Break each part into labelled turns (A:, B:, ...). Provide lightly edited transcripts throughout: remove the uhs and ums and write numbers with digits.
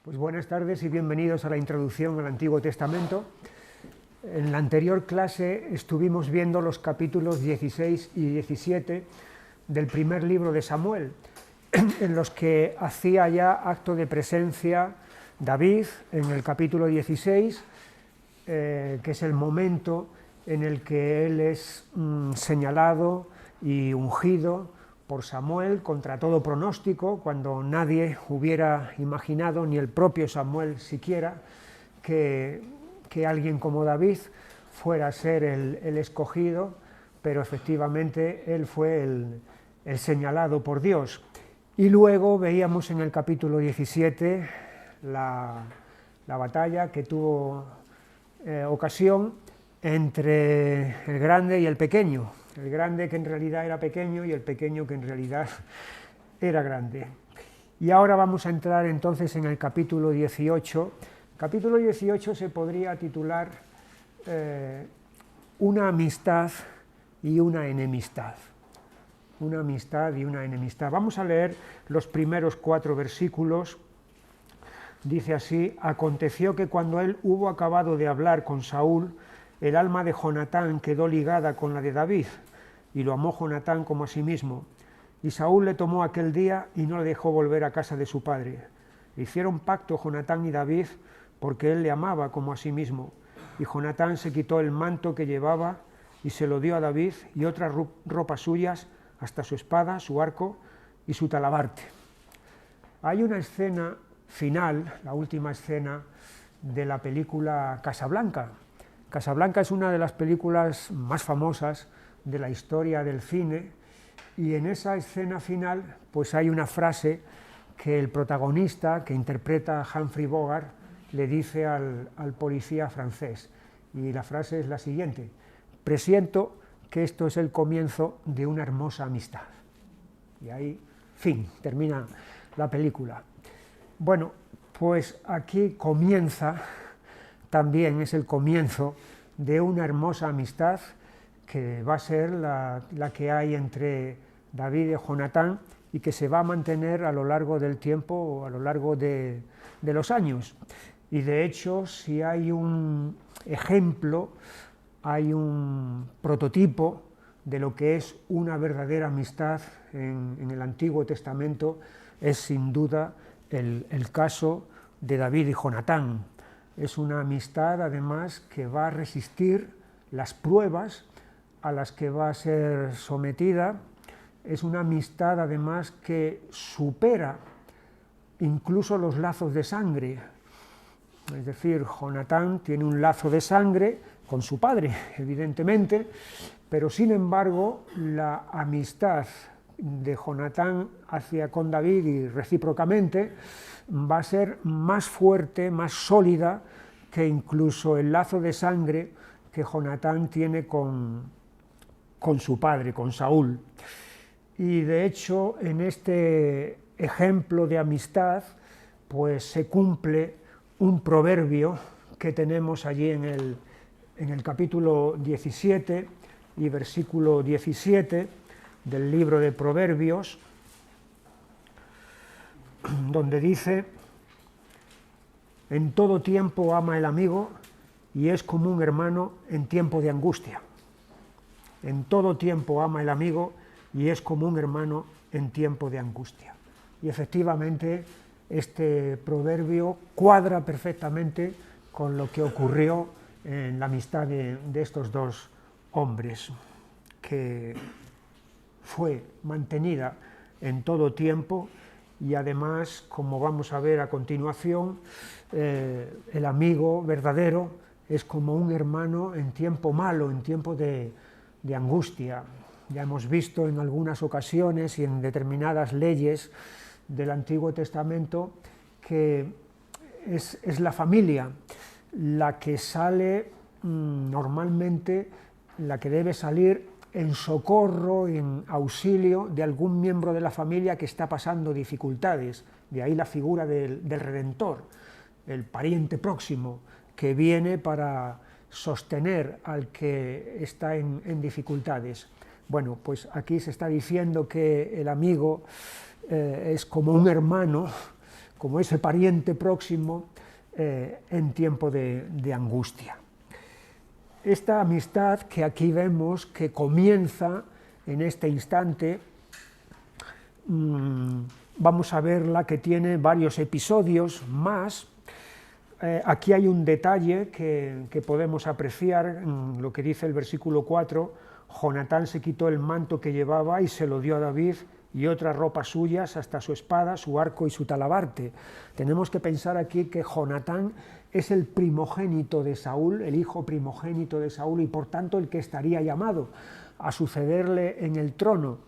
A: Pues buenas tardes y bienvenidos a la introducción al Antiguo Testamento. En la anterior clase estuvimos viendo los capítulos 16 y 17 del primer libro de Samuel, en los que hacía ya acto de presencia David en el capítulo 16, que es el momento en el que él es señalado y ungido por Samuel contra todo pronóstico, cuando nadie hubiera imaginado, ni el propio Samuel siquiera, que alguien como David fuera a ser el escogido, pero efectivamente él fue el señalado por Dios. Y luego veíamos en el capítulo 17 la batalla que tuvo ocasión entre el grande y el pequeño, el grande que en realidad era pequeño y el pequeño que en realidad era grande. Y ahora vamos a entrar entonces en el capítulo 18. Capítulo 18 se podría titular Una amistad y una enemistad. Una amistad y una enemistad. Vamos a leer los primeros 4 versículos. Dice así: aconteció que cuando él hubo acabado de hablar con Saúl, el alma de Jonatán quedó ligada con la de David, y lo amó Jonatán como a sí mismo. Y Saúl le tomó aquel día y no le dejó volver a casa de su padre. Hicieron pacto Jonatán y David, porque él le amaba como a sí mismo. Y Jonatán se quitó el manto que llevaba y se lo dio a David y otras ropas suyas, hasta su espada, su arco y su talabarte. Hay una escena final, la última escena de la película Casablanca. Casablanca es una de las películas más famosas de la historia del cine, y en esa escena final pues hay una frase que el protagonista, que interpreta Humphrey Bogart, le dice al policía francés, y la frase es la siguiente: presiento que esto es el comienzo de una hermosa amistad. Y ahí, fin, termina la película. Bueno, pues aquí comienza, también es el comienzo de una hermosa amistad que va a ser la que hay entre David y Jonatán, y que se va a mantener a lo largo del tiempo, o a lo largo de los años. Y de hecho, si hay un ejemplo, hay un prototipo de lo que es una verdadera amistad en el Antiguo Testamento, es sin duda el caso de David y Jonatán. Es una amistad, además, que va a resistir las pruebas a las que va a ser sometida. Es una amistad, además, que supera incluso los lazos de sangre. Es decir, Jonatán tiene un lazo de sangre con su padre, evidentemente, pero sin embargo la amistad de Jonatán hacia con David, y recíprocamente, va a ser más fuerte, más sólida que incluso el lazo de sangre que Jonatán tiene con su padre, con Saúl. Y de hecho, en este ejemplo de amistad, pues se cumple un proverbio que tenemos allí en el capítulo 17 y versículo 17 del libro de Proverbios, donde dice: en todo tiempo ama el amigo y es como un hermano en tiempo de angustia. En todo tiempo ama el amigo y es como un hermano en tiempo de angustia. Y efectivamente este proverbio cuadra perfectamente con lo que ocurrió en la amistad de estos dos hombres, que fue mantenida en todo tiempo. Y además, como vamos a ver a continuación, el amigo verdadero es como un hermano en tiempo malo, en tiempo de angustia. Ya hemos visto en algunas ocasiones y en determinadas leyes del Antiguo Testamento que es la familia la que sale normalmente, la que debe salir en socorro, en auxilio de algún miembro de la familia que está pasando dificultades. De ahí la figura del Redentor, el pariente próximo que viene para sostener al que está en dificultades. Bueno, pues aquí se está diciendo que el amigo es como un hermano como ese pariente próximo en tiempo de angustia. Esta amistad que aquí vemos que comienza en este instante, vamos a verla que tiene varios episodios más. Aquí hay un detalle que podemos apreciar, lo que dice el versículo 4, Jonatán se quitó el manto que llevaba y se lo dio a David y otras ropas suyas, hasta su espada, su arco y su talabarte. Tenemos que pensar aquí que Jonatán es el primogénito de Saúl, el hijo primogénito de Saúl, y por tanto el que estaría llamado a sucederle en el trono.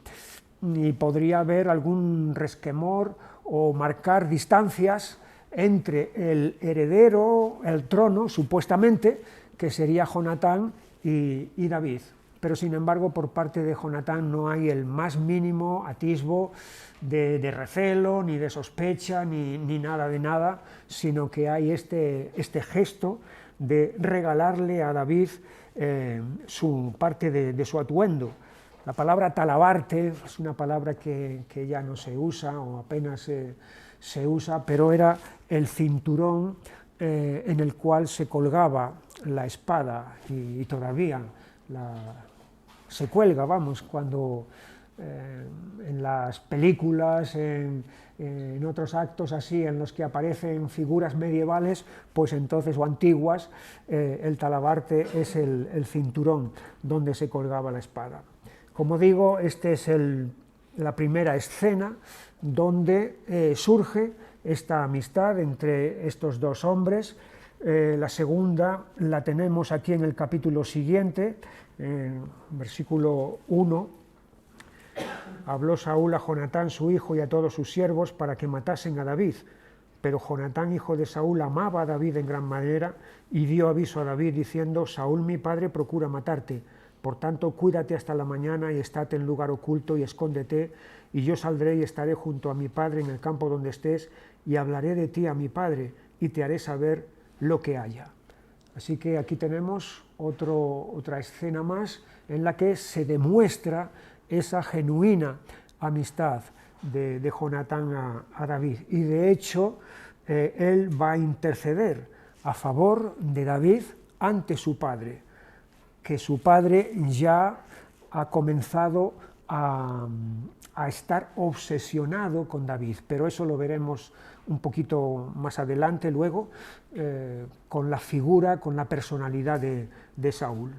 A: Y podría haber algún resquemor o marcar distancias entre el heredero, el trono, supuestamente, que sería Jonatán y David. Pero sin embargo, por parte de Jonatán no hay el más mínimo atisbo de recelo, ni de sospecha, ni nada de nada, sino que hay este gesto de regalarle a David su parte de su atuendo. La palabra talabarte es una palabra que ya no se usa o apenas se usa, pero era el cinturón en el cual se colgaba la espada y todavía se cuelga, vamos, cuando en las películas, en otros actos así en los que aparecen figuras medievales, pues entonces, o antiguas, el talabarte es el cinturón donde se colgaba la espada. Como digo, esta es la primera escena donde surge esta amistad entre estos dos hombres. La segunda la tenemos aquí en el capítulo siguiente, versículo 1. Habló Saúl a Jonatán su hijo y a todos sus siervos para que matasen a David, pero Jonatán hijo de Saúl amaba a David en gran manera y dio aviso a David diciendo: Saúl mi padre procura matarte, por tanto cuídate hasta la mañana y estate en lugar oculto y escóndete, y yo saldré y estaré junto a mi padre en el campo donde estés, y hablaré de ti a mi padre y te haré saber lo que haya. Así que aquí tenemos otra escena más en la que se demuestra esa genuina amistad de Jonatán a David, y de hecho él va a interceder a favor de David ante su padre, que su padre ya ha comenzado a estar obsesionado con David, pero eso lo veremos un poquito más adelante luego, con la figura, con la personalidad de Saúl.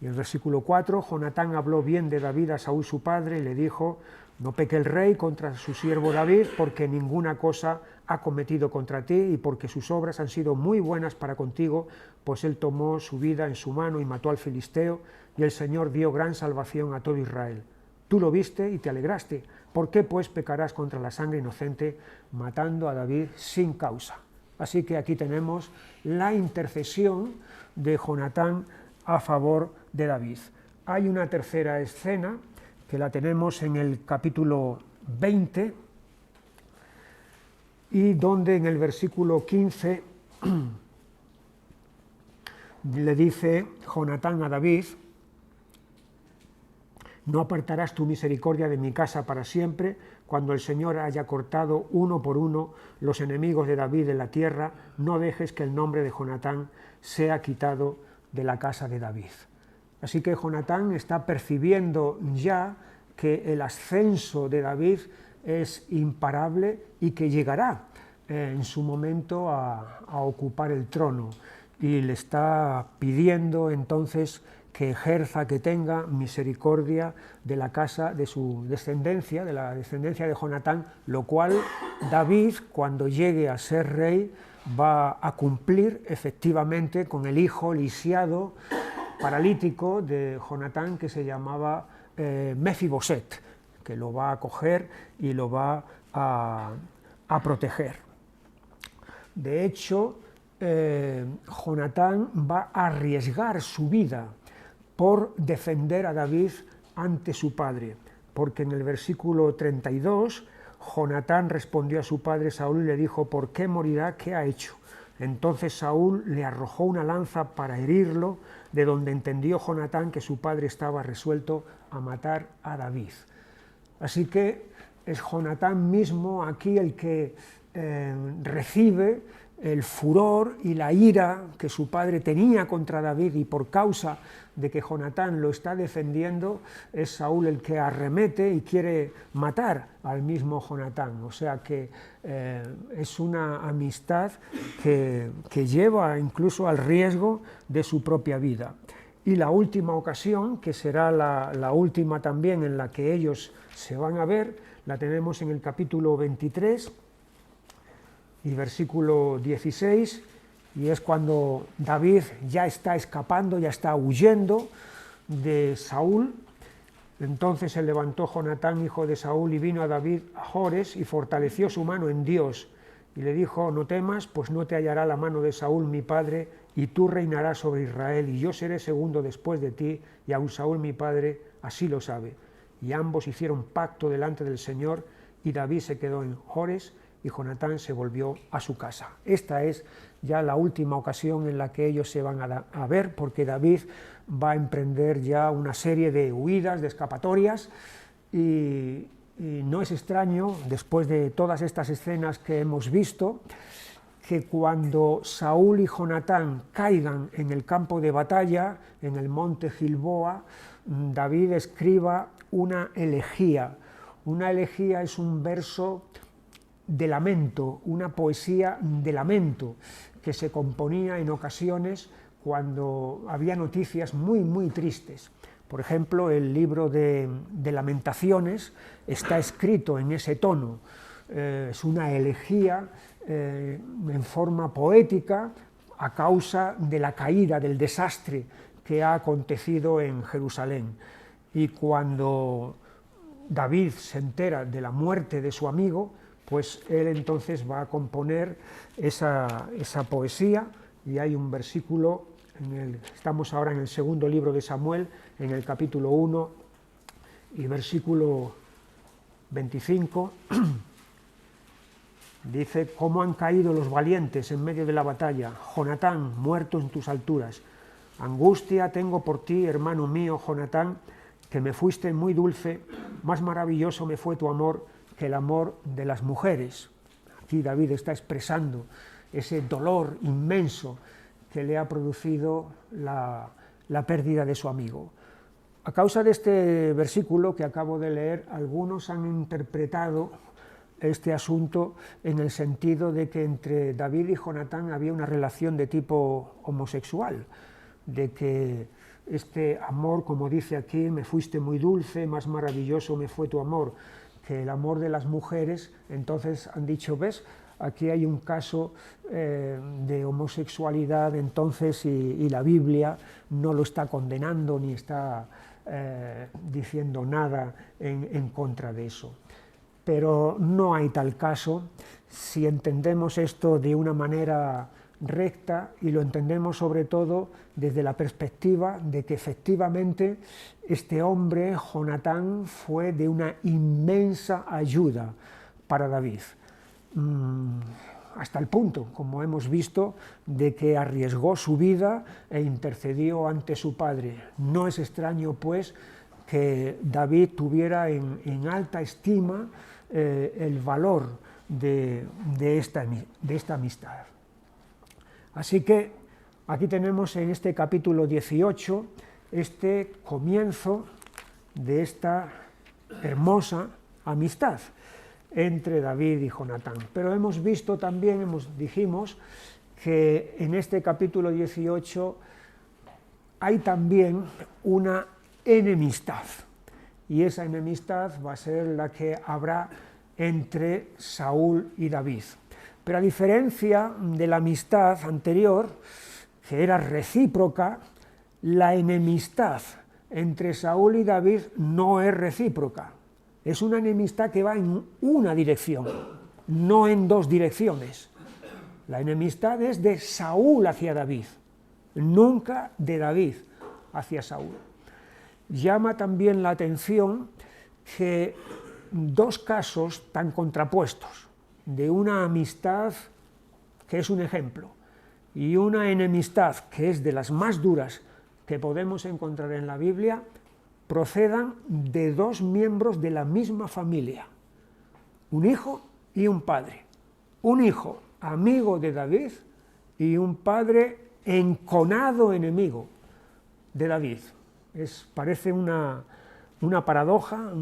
A: Y el versículo 4, Jonatán habló bien de David a Saúl su padre y le dijo: no peque el rey contra su siervo David, porque ninguna cosa ha cometido contra ti y porque sus obras han sido muy buenas para contigo, pues él tomó su vida en su mano y mató al filisteo, y el Señor dio gran salvación a todo Israel. Tú lo viste y te alegraste. ¿Por qué pues pecarás contra la sangre inocente matando a David sin causa? Así que aquí tenemos la intercesión de Jonatán a favor de David. Hay una tercera escena que la tenemos en el capítulo 20 y donde en el versículo 15 le dice Jonatán a David: no apartarás tu misericordia de mi casa para siempre, cuando el Señor haya cortado uno por uno los enemigos de David de la tierra, no dejes que el nombre de Jonatán sea quitado de la casa de David. Así que Jonatán está percibiendo ya que el ascenso de David es imparable y que llegará en su momento a ocupar el trono, y le está pidiendo entonces que ejerza, que tenga misericordia de la casa de su descendencia, de la descendencia de Jonatán, lo cual David, cuando llegue a ser rey, va a cumplir efectivamente con el hijo lisiado, paralítico de Jonatán, que se llamaba Mefiboset, que lo va a acoger y lo va a proteger. De hecho, Jonatán va a arriesgar su vida por defender a David ante su padre, porque en el versículo 32 Jonatán respondió a su padre Saúl y le dijo: ¿por qué morirá? ¿Qué ha hecho? Entonces Saúl le arrojó una lanza para herirlo, de donde entendió Jonatán que su padre estaba resuelto a matar a David. Así que es Jonatán mismo aquí el que recibe el furor y la ira que su padre tenía contra David, y por causa de que Jonatán lo está defendiendo, es Saúl el que arremete y quiere matar al mismo Jonatán. O sea que es una amistad que lleva incluso al riesgo de su propia vida. Y la última ocasión, que será la última también en la que ellos se van a ver, la tenemos en el capítulo 23 y versículo 16, y es cuando David ya está escapando, ya está huyendo de Saúl. Entonces se levantó Jonatán, hijo de Saúl, y vino a David a Jores, y fortaleció su mano en Dios, y le dijo: no temas, pues no te hallará la mano de Saúl mi padre, y tú reinarás sobre Israel, y yo seré segundo después de ti, y aun Saúl mi padre así lo sabe. Y ambos hicieron pacto delante del Señor, y David se quedó en Jores, y Jonatán se volvió a su casa. Esta es ya la última ocasión en la que ellos se van a ver, porque David va a emprender ya una serie de huidas, de escapatorias, y no es extraño, después de todas estas escenas que hemos visto, que cuando Saúl y Jonatán caigan en el campo de batalla, en el monte Gilboa, David escriba una elegía. Una elegía es un verso de lamento, una poesía de lamento que se componía en ocasiones cuando había noticias muy tristes. Por ejemplo, el libro de Lamentaciones está escrito en ese tono. Es una elegía en forma poética a causa de la caída, del desastre que ha acontecido en Jerusalén. Y cuando David se entera de la muerte de su amigo, pues él entonces va a componer esa poesía, y hay un versículo, estamos ahora en el segundo libro de Samuel, en el capítulo 1 y versículo 25, dice: ¿cómo han caído los valientes en medio de la batalla? Jonatán, muerto en tus alturas. Angustia tengo por ti, hermano mío, Jonatán, que me fuiste muy dulce, más maravilloso me fue tu amor que el amor de las mujeres. Aquí David está expresando ese dolor inmenso que le ha producido la pérdida de su amigo. A causa de este versículo que acabo de leer, algunos han interpretado este asunto en el sentido de que entre David y Jonatán había una relación de tipo homosexual, de que este amor, como dice aquí, me fuiste muy dulce, más maravilloso me fue tu amor, que el amor de las mujeres. Entonces han dicho: ves, aquí hay un caso de homosexualidad, entonces, y la Biblia no lo está condenando ni está diciendo nada en contra de eso. Pero no hay tal caso si entendemos esto de una manera recta, y lo entendemos sobre todo desde la perspectiva de que efectivamente este hombre, Jonatán, fue de una inmensa ayuda para David, hasta el punto, como hemos visto, de que arriesgó su vida e intercedió ante su padre. No es extraño, pues, que David tuviera en alta estima el valor de esta amistad. Así que aquí tenemos en este capítulo 18 este comienzo de esta hermosa amistad entre David y Jonatán. Pero hemos visto también, dijimos, que en este capítulo 18 hay también una enemistad, y esa enemistad va a ser la que habrá entre Saúl y David. Pero a diferencia de la amistad anterior, que era recíproca, la enemistad entre Saúl y David no es recíproca. Es una enemistad que va en una dirección, no en dos direcciones. La enemistad es de Saúl hacia David, nunca de David hacia Saúl. Llama también la atención que dos casos tan contrapuestos, de una amistad que es un ejemplo y una enemistad que es de las más duras que podemos encontrar en la Biblia, procedan de dos miembros de la misma familia, un hijo y un padre. un hijo amigo de David y un padre enconado enemigo de David. Parece una paradoja,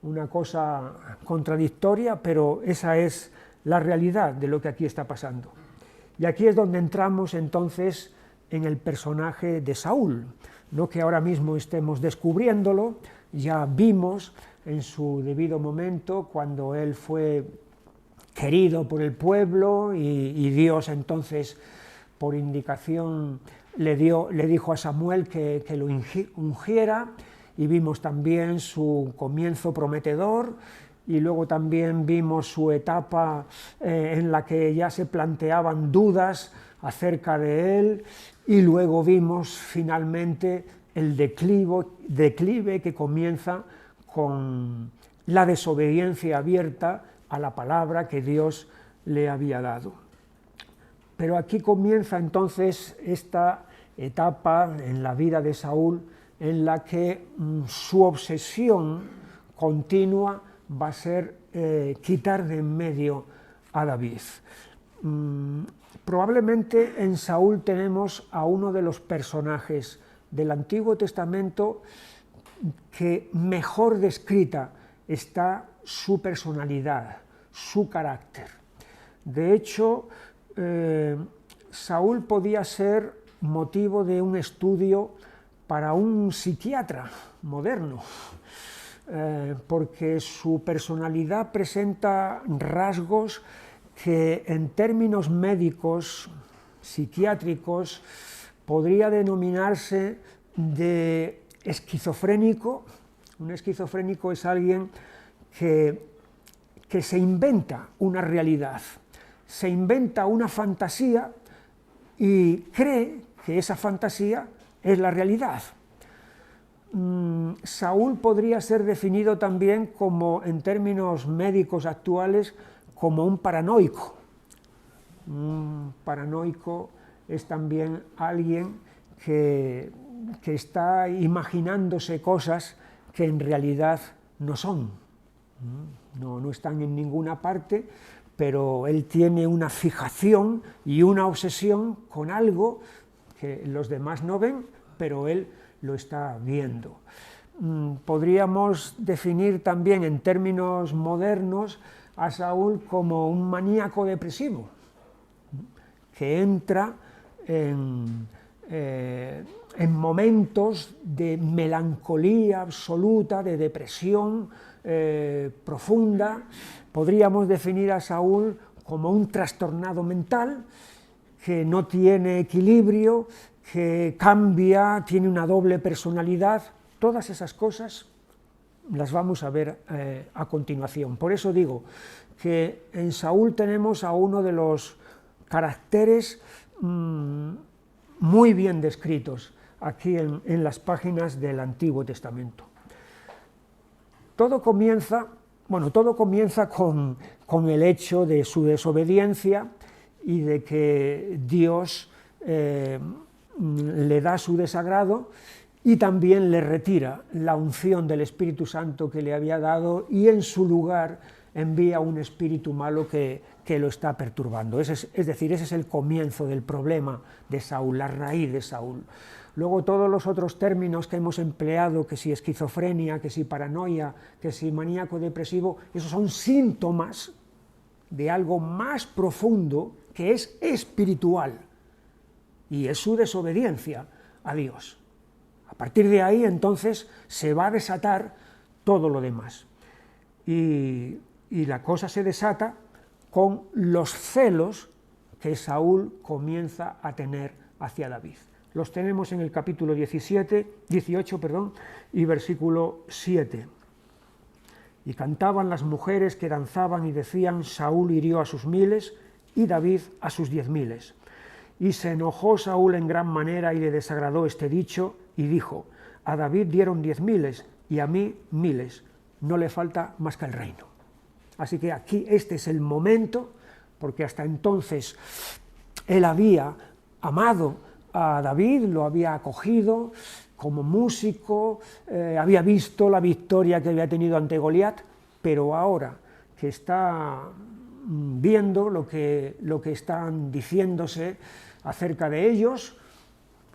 A: una cosa contradictoria, pero esa es la realidad de lo que aquí está pasando. Y aquí es donde entramos entonces en el personaje de Saúl, no que ahora mismo estemos descubriéndolo, ya vimos en su debido momento cuando él fue querido por el pueblo y Dios entonces por indicación le dijo a Samuel que lo ungiera, y vimos también su comienzo prometedor, y luego también vimos su etapa en la que ya se planteaban dudas acerca de él, y luego vimos finalmente el declive que comienza con la desobediencia abierta a la palabra que Dios le había dado. Pero aquí comienza entonces esta etapa en la vida de Saúl en la que su obsesión continua va a ser quitar de en medio a David. Probablemente en Saúl tenemos a uno de los personajes del Antiguo Testamento que mejor descrita está su personalidad, su carácter. De hecho, Saúl podía ser motivo de un estudio para un psiquiatra moderno, porque su personalidad presenta rasgos que en términos médicos, psiquiátricos, podría denominarse de esquizofrénico. Un esquizofrénico es alguien que se inventa una realidad, se inventa una fantasía y cree que esa fantasía es la realidad. Saúl podría ser definido también como, en términos médicos actuales, como un paranoico. Un paranoico es también alguien que está imaginándose cosas que en realidad no son, no están en ninguna parte, pero él tiene una fijación y una obsesión con algo que los demás no ven, pero él lo está viendo. Podríamos definir también en términos modernos a Saúl como un maníaco depresivo, que entra en momentos de melancolía absoluta, de depresión profunda. Podríamos definir a Saúl como un trastornado mental, que no tiene equilibrio, que cambia, tiene una doble personalidad. Todas esas cosas las vamos a ver a continuación. Por eso digo que en Saúl tenemos a uno de los caracteres muy bien descritos aquí en las páginas del Antiguo Testamento. Todo comienza con el hecho de su desobediencia y de que Dios le da su desagrado y también le retira la unción del Espíritu Santo que le había dado, y en su lugar envía un espíritu malo que lo está perturbando. Es decir, ese es el comienzo del problema de Saúl, la raíz de Saúl. Luego todos los otros términos que hemos empleado, que si esquizofrenia, que si paranoia, que si maníaco depresivo, esos son síntomas de algo más profundo que es espiritual, y es su desobediencia a Dios. A partir de ahí entonces se va a desatar todo lo demás. Y la cosa se desata con los celos que Saúl comienza a tener hacia David. Los tenemos en el capítulo 18, y versículo 7. Y cantaban las mujeres que danzaban y decían: Saúl hirió a sus 1000 y David a sus 10.000. Y se enojó Saúl en gran manera y le desagradó este dicho, y dijo: a David dieron 10.000 y a mí 1000, no le falta más que el reino. Así que aquí este es el momento, porque hasta entonces él había amado a David, lo había acogido como músico, había visto la victoria que había tenido ante Goliat, pero ahora que está viendo lo que están diciéndose acerca de ellos,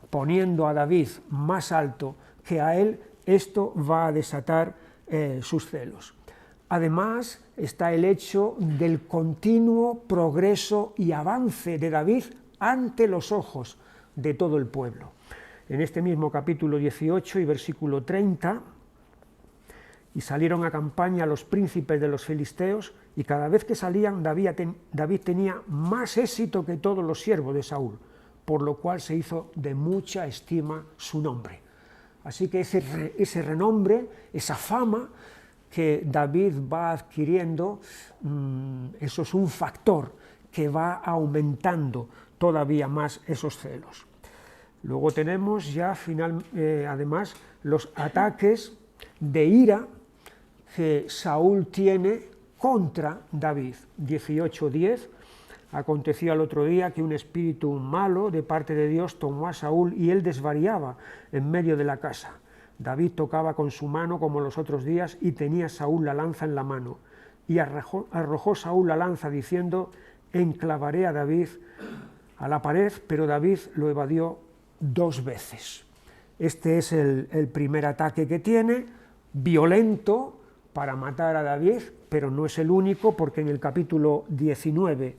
A: poniendo a David más alto que a él, esto va a desatar sus celos. Además está el hecho del continuo progreso y avance de David ante los ojos de todo el pueblo. En este mismo capítulo 18 y versículo 30, y salieron a campaña los príncipes de los filisteos, y cada vez que salían David tenía más éxito que todos los siervos de Saúl, por lo cual se hizo de mucha estima su nombre. Así que ese renombre, esa fama que David va adquiriendo, eso es un factor que va aumentando todavía más esos celos. Luego tenemos ya además los ataques de ira que Saúl tiene contra David. 18:10, aconteció al otro día que un espíritu malo de parte de Dios tomó a Saúl y él desvariaba en medio de la casa. David tocaba con su mano como los otros días y tenía Saúl la lanza en la mano. Y arrojó Saúl la lanza diciendo: enclavaré a David a la pared, pero David lo evadió 2 veces. Este es el primer ataque que tiene, violento, para matar a David, pero no es el único, porque en el capítulo 19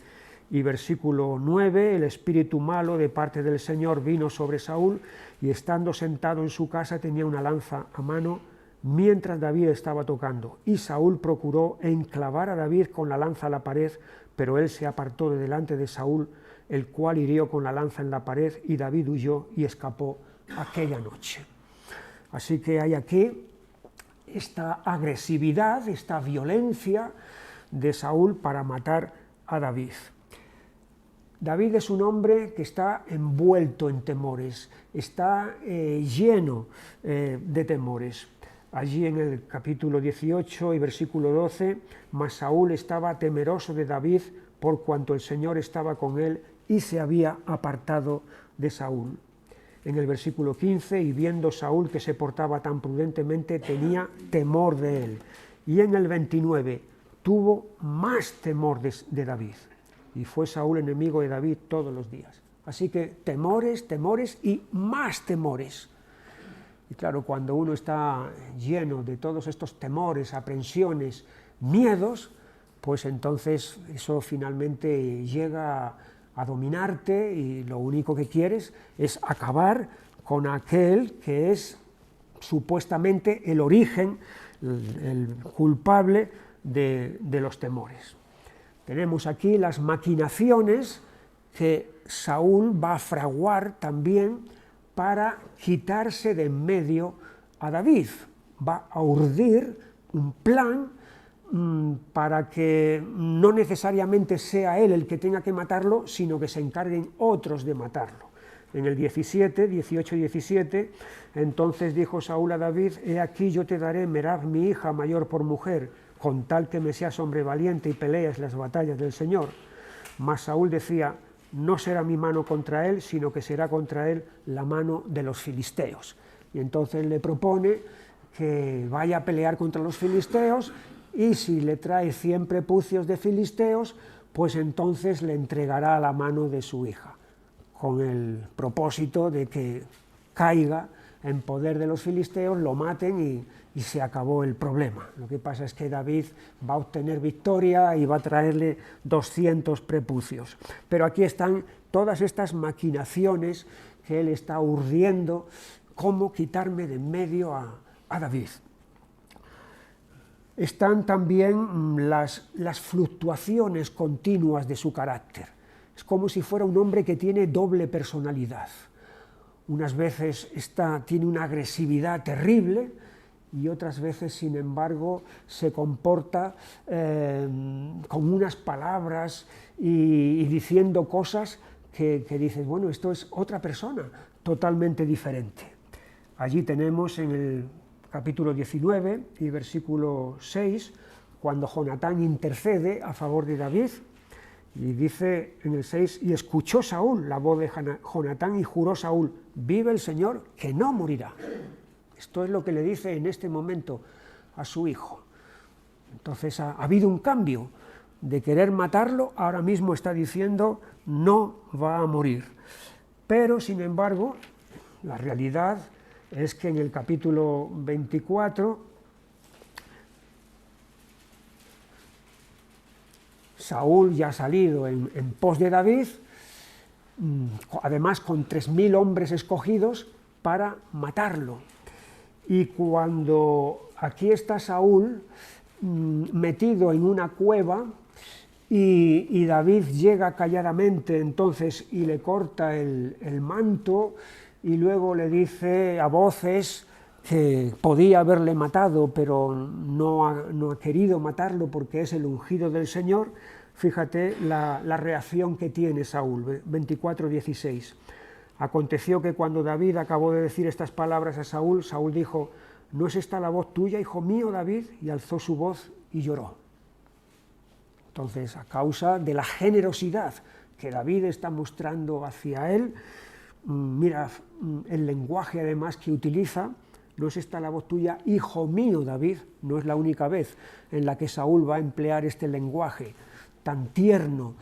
A: y versículo 9, el espíritu malo de parte del Señor vino sobre Saúl, y estando sentado en su casa tenía una lanza a mano, mientras David estaba tocando. Y Saúl procuró enclavar a David con la lanza a la pared, pero él se apartó de delante de Saúl, el cual hirió con la lanza en la pared, y David huyó y escapó aquella noche. Así que hay aquí esta agresividad, esta violencia de Saúl para matar a David. David es un hombre que está envuelto en temores, está lleno de temores. Allí en el capítulo 18 y versículo 12, mas Saúl estaba temeroso de David por cuanto el Señor estaba con él y se había apartado de Saúl. En el versículo 15, y viendo Saúl que se portaba tan prudentemente, tenía temor de él. Y en el 29, tuvo más temor de David. Y fue Saúl enemigo de David todos los días. Así que temores, temores y más temores. Y claro, cuando uno está lleno de todos estos temores, aprensiones, miedos, pues entonces eso finalmente llega a dominarte, y lo único que quieres es acabar con aquel que es supuestamente el origen, el culpable de los temores. Tenemos aquí las maquinaciones que Saúl va a fraguar también para quitarse de en medio a David. Va a urdir un plan para que no necesariamente sea él el que tenga que matarlo, sino que se encarguen otros de matarlo. En el 18 y 17, entonces dijo Saúl a David: he aquí yo te daré Merab mi hija mayor por mujer, con tal que me seas hombre valiente y pelees las batallas del Señor. Mas Saúl decía: no será mi mano contra él, sino que será contra él la mano de los filisteos. Y entonces le propone que vaya a pelear contra los filisteos, y si le trae 100 prepucios de filisteos, pues entonces le entregará a la mano de su hija, con el propósito de que caiga en poder de los filisteos, lo maten y se acabó el problema. Lo que pasa es que David va a obtener victoria y va a traerle 200 prepucios. Pero aquí están todas estas maquinaciones que él está urdiendo, cómo quitarme de en medio a David. Están también las fluctuaciones continuas de su carácter. Es como si fuera un hombre que tiene doble personalidad. Unas veces tiene una agresividad terrible, y otras veces, sin embargo, se comporta con unas palabras y diciendo cosas que dices, bueno, esto es otra persona totalmente diferente. Allí tenemos en el capítulo 19 y versículo 6, cuando Jonatán intercede a favor de David, y dice en el 6, y escuchó Saúl la voz de Jonatán y juró Saúl: vive el Señor, que no morirá. Esto es lo que le dice en este momento a su hijo. Entonces ha habido un cambio de querer matarlo, ahora mismo está diciendo no va a morir. Pero, sin embargo, la realidad es que en el capítulo 24, Saúl ya ha salido en pos de David, además con 3000 hombres escogidos para matarlo. Y cuando aquí está Saúl metido en una cueva y David llega calladamente entonces y le corta el manto y luego le dice a voces que podía haberle matado, pero no ha querido matarlo porque es el ungido del Señor. Fíjate la reacción que tiene Saúl, 24:16. Aconteció que cuando David acabó de decir estas palabras a Saúl, Saúl dijo: ¿no es esta la voz tuya, hijo mío, David? Y alzó su voz y lloró. Entonces, a causa de la generosidad que David está mostrando hacia él, mira el lenguaje además que utiliza: ¿no es esta la voz tuya, hijo mío, David? No es la única vez en la que Saúl va a emplear este lenguaje tan tierno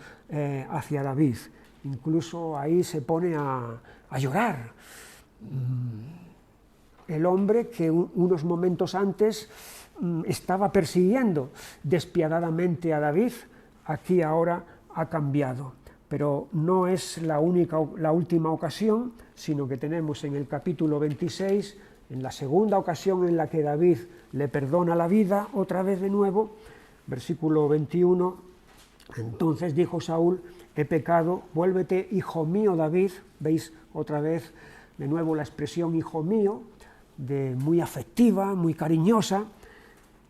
A: hacia David. Incluso ahí se pone a llorar. El hombre que unos momentos antes estaba persiguiendo despiadadamente a David, aquí ahora ha cambiado. Pero no es la última ocasión, sino que tenemos en el capítulo 26, en la segunda ocasión en la que David le perdona la vida, otra vez de nuevo, versículo 21, entonces dijo Saúl: he pecado, vuélvete, hijo mío David. Veis otra vez de nuevo la expresión hijo mío, muy afectiva, muy cariñosa.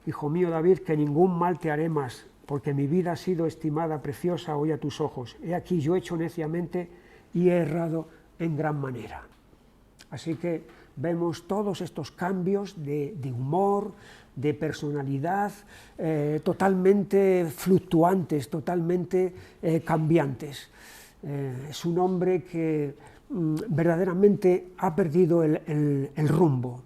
A: Hijo mío David, que ningún mal te haré más, porque mi vida ha sido estimada preciosa hoy a tus ojos. He aquí, yo he hecho neciamente y he errado en gran manera. Así que vemos todos estos cambios de humor, de personalidad, totalmente fluctuantes, totalmente cambiantes. Es un hombre que verdaderamente ha perdido el rumbo.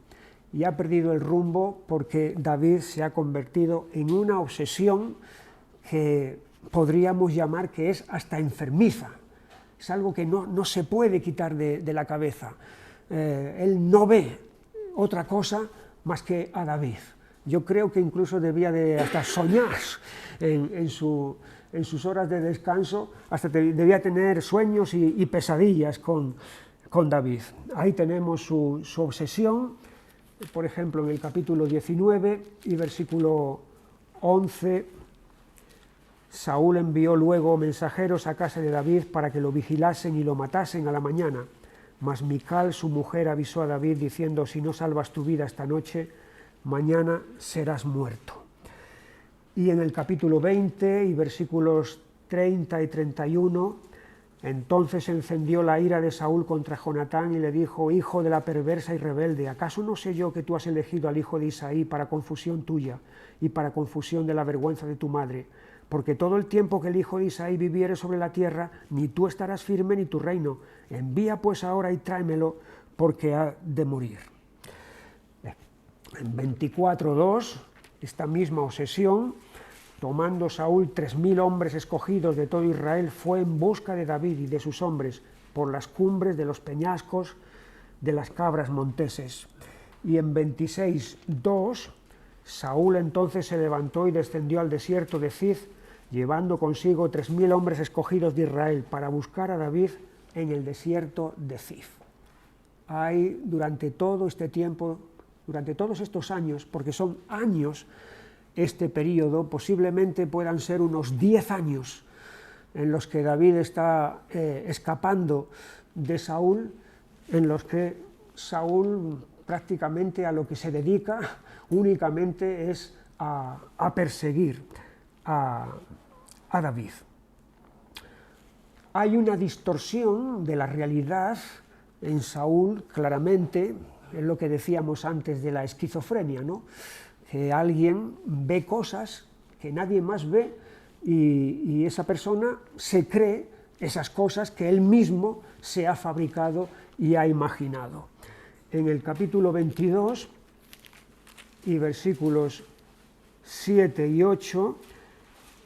A: Y ha perdido el rumbo porque David se ha convertido en una obsesión que podríamos llamar que es hasta enfermiza. Es algo que no se puede quitar de la cabeza. Él no ve otra cosa más que a David. Yo creo que incluso debía de hasta soñar en sus horas de descanso, hasta debía tener sueños y pesadillas con David. Ahí tenemos su obsesión, por ejemplo, en el capítulo 19 y versículo 11, Saúl envió luego mensajeros a casa de David para que lo vigilasen y lo matasen a la mañana. Mas Mical, su mujer, avisó a David diciendo: si no salvas tu vida esta noche, mañana serás muerto. Y en el capítulo 20 y versículos 30 y 31, entonces encendió la ira de Saúl contra Jonatán y le dijo: hijo de la perversa y rebelde, ¿acaso no sé yo que tú has elegido al hijo de Isaí para confusión tuya y para confusión de la vergüenza de tu madre? Porque todo el tiempo que el hijo de Isaí viviere sobre la tierra, ni tú estarás firme ni tu reino. Envía pues ahora y tráemelo, porque ha de morir. En 24:2, esta misma obsesión, tomando Saúl 3000 hombres escogidos de todo Israel, fue en busca de David y de sus hombres por las cumbres de los peñascos de las cabras monteses. Y en 26:2, Saúl entonces se levantó y descendió al desierto de Zif, llevando consigo 3000 hombres escogidos de Israel para buscar a David en el desierto de Zif. Hay durante todo este tiempo, durante todos estos años, porque son años este periodo, posiblemente puedan ser unos 10 años en los que David está escapando de Saúl, en los que Saúl prácticamente a lo que se dedica únicamente es a perseguir a David. Hay una distorsión de la realidad en Saúl, claramente, es lo que decíamos antes de la esquizofrenia, ¿no? Que alguien ve cosas que nadie más ve y esa persona se cree esas cosas que él mismo se ha fabricado y ha imaginado. En el capítulo 22 y versículos 7 y 8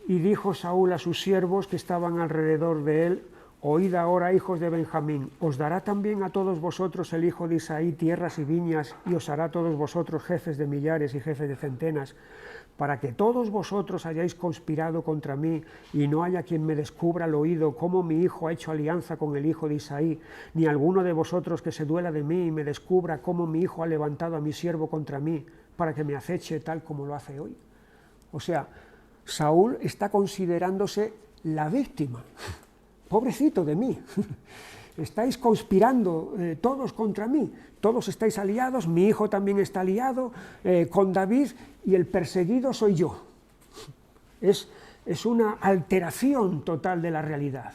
A: Y dijo Saúl a sus siervos que estaban alrededor de él: oíd ahora, hijos de Benjamín, ¿os dará también a todos vosotros el hijo de Isaí tierras y viñas, y os hará a todos vosotros jefes de millares y jefes de centenas, para que todos vosotros hayáis conspirado contra mí, y no haya quien me descubra al oído cómo mi hijo ha hecho alianza con el hijo de Isaí, ni alguno de vosotros que se duela de mí y me descubra cómo mi hijo ha levantado a mi siervo contra mí, para que me aceche tal como lo hace hoy? O sea, Saúl está considerándose la víctima. Pobrecito de mí, estáis conspirando todos contra mí, todos estáis aliados, mi hijo también está aliado con David, y el perseguido soy yo. Es una alteración total de la realidad,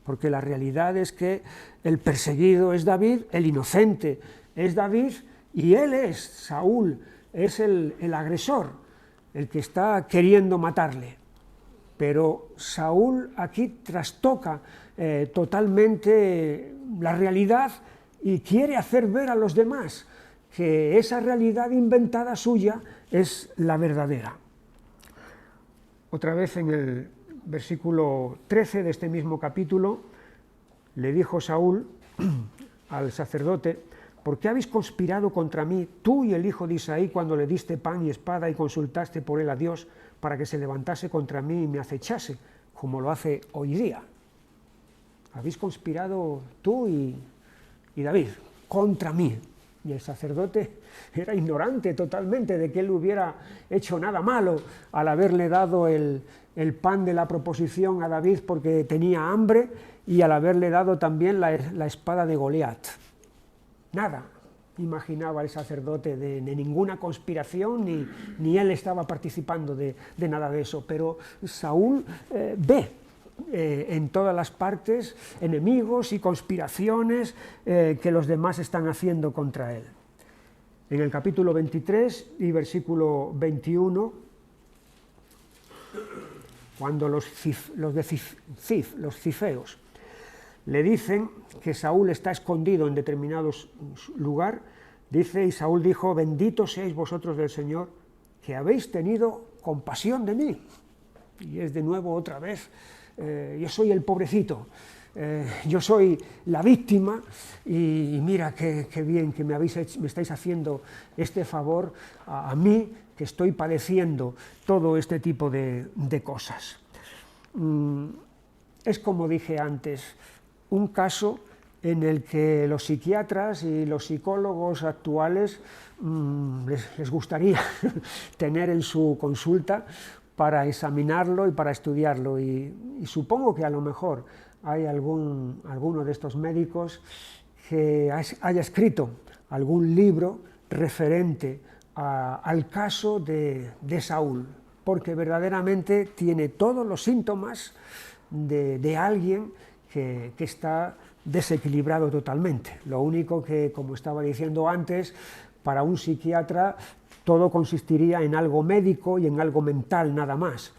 A: porque la realidad es que el perseguido es David, el inocente es David, y él es, Saúl, es el agresor, el que está queriendo matarle. Pero Saúl aquí trastoca totalmente la realidad y quiere hacer ver a los demás que esa realidad inventada suya es la verdadera. Otra vez en el versículo 13 de este mismo capítulo, le dijo Saúl al sacerdote: ¿por qué habéis conspirado contra mí, tú y el hijo de Isaí, cuando le diste pan y espada y consultaste por él a Dios para que se levantase contra mí y me acechase, como lo hace hoy día? Habéis conspirado tú y David contra mí. Y el sacerdote era ignorante totalmente de que él hubiera hecho nada malo al haberle dado el pan de la proposición a David porque tenía hambre, y al haberle dado también la espada de Goliat. Nada imaginaba el sacerdote de ninguna conspiración, ni él estaba participando de nada de eso. Pero Saúl ve en todas las partes enemigos y conspiraciones que los demás están haciendo contra él. En el capítulo 23 y versículo 21, cuando los cifeos le dicen que Saúl está escondido en determinado lugar, dice: y Saúl dijo: bendito seáis vosotros del Señor, que habéis tenido compasión de mí. Y es de nuevo otra vez, yo soy el pobrecito, yo soy la víctima, y mira qué bien que me estáis haciendo este favor a mí, que estoy padeciendo todo este tipo de cosas. Es, como dije antes, un caso en el que los psiquiatras y los psicólogos actuales les gustaría tener en su consulta para examinarlo y para estudiarlo, y supongo que a lo mejor hay alguno de estos médicos que haya escrito algún libro referente al caso de Saúl, porque verdaderamente tiene todos los síntomas de alguien que está desequilibrado totalmente. Lo único que, como estaba diciendo antes, para un psiquiatra todo consistiría en algo médico y en algo mental nada más.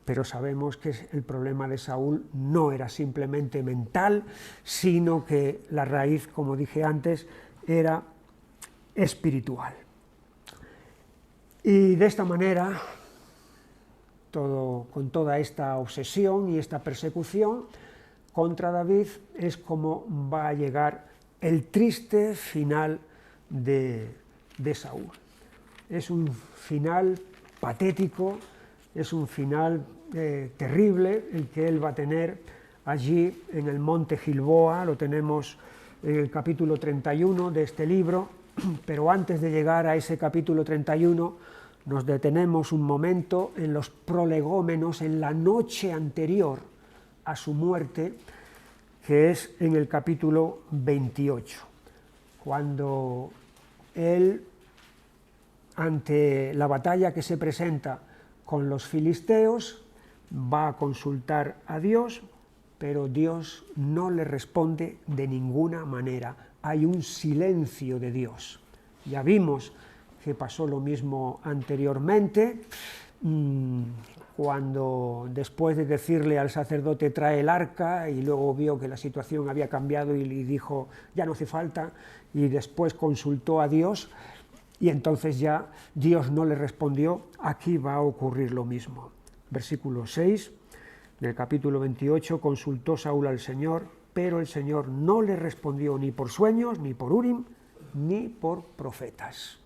A: Pero sabemos que el problema de Saúl no era simplemente mental, sino que la raíz, como dije antes, era espiritual. Y de esta manera, con toda esta obsesión y esta persecución contra David, es como va a llegar el triste final de Saúl. Es un final patético, es un final terrible el que él va a tener allí en el monte Gilboa. Lo tenemos en el capítulo 31 de este libro, pero antes de llegar a ese capítulo 31 nos detenemos un momento en los prolegómenos, en la noche anterior a su muerte, que es en el capítulo 28, cuando él, ante la batalla que se presenta con los filisteos, va a consultar a Dios, pero Dios no le responde de ninguna manera. Hay un silencio de Dios. Ya vimos que pasó lo mismo anteriormente, cuando después de decirle al sacerdote trae el arca, y luego vio que la situación había cambiado y le dijo ya no hace falta, y después consultó a Dios, y entonces ya Dios no le respondió. Aquí va a ocurrir lo mismo. Versículo 6 del capítulo 28, consultó Saúl al Señor, pero el Señor no le respondió ni por sueños, ni por Urim, ni por profetas.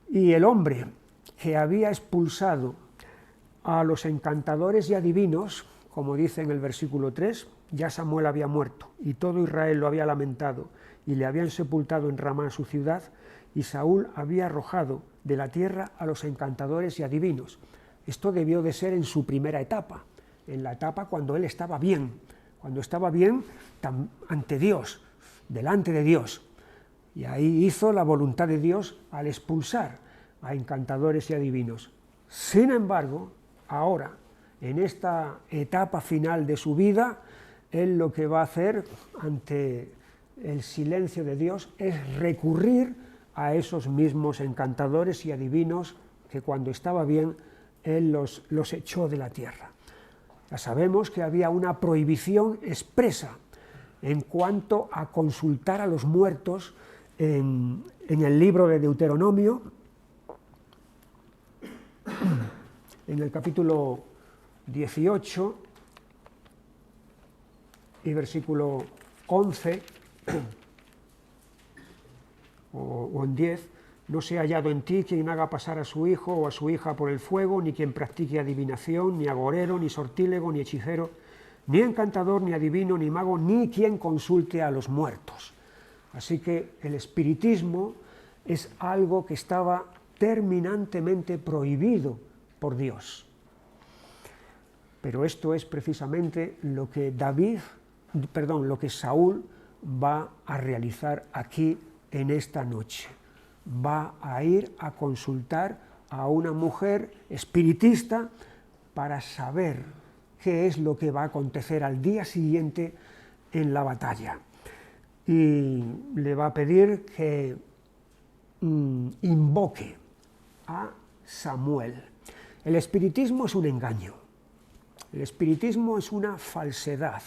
A: Y el hombre que había expulsado a los encantadores y adivinos, como dice en el versículo 3, ya Samuel había muerto, y todo Israel lo había lamentado, y le habían sepultado en Ramá su ciudad, y Saúl había arrojado de la tierra a los encantadores y adivinos. Esto debió de ser en su primera etapa, en la etapa cuando él estaba bien ante Dios, delante de Dios. Y ahí hizo la voluntad de Dios al expulsar a encantadores y adivinos. Sin embargo, ahora, en esta etapa final de su vida, él lo que va a hacer ante el silencio de Dios es recurrir a esos mismos encantadores y adivinos que cuando estaba bien él los echó de la tierra. Ya sabemos que había una prohibición expresa en cuanto a consultar a los muertos en el libro de Deuteronomio, en el capítulo 18 y versículo 11 o en 10, no sea hallado en ti quien haga pasar a su hijo o a su hija por el fuego, ni quien practique adivinación, ni agorero, ni sortílego, ni hechicero, ni encantador, ni adivino, ni mago, ni quien consulte a los muertos. Así que el espiritismo es algo que estaba terminantemente prohibido por Dios. Pero esto es precisamente lo que lo que Saúl va a realizar aquí en esta noche. Va a ir a consultar a una mujer espiritista para saber qué es lo que va a acontecer al día siguiente en la batalla. Y le va a pedir que invoque a Samuel. El espiritismo es un engaño. El espiritismo es una falsedad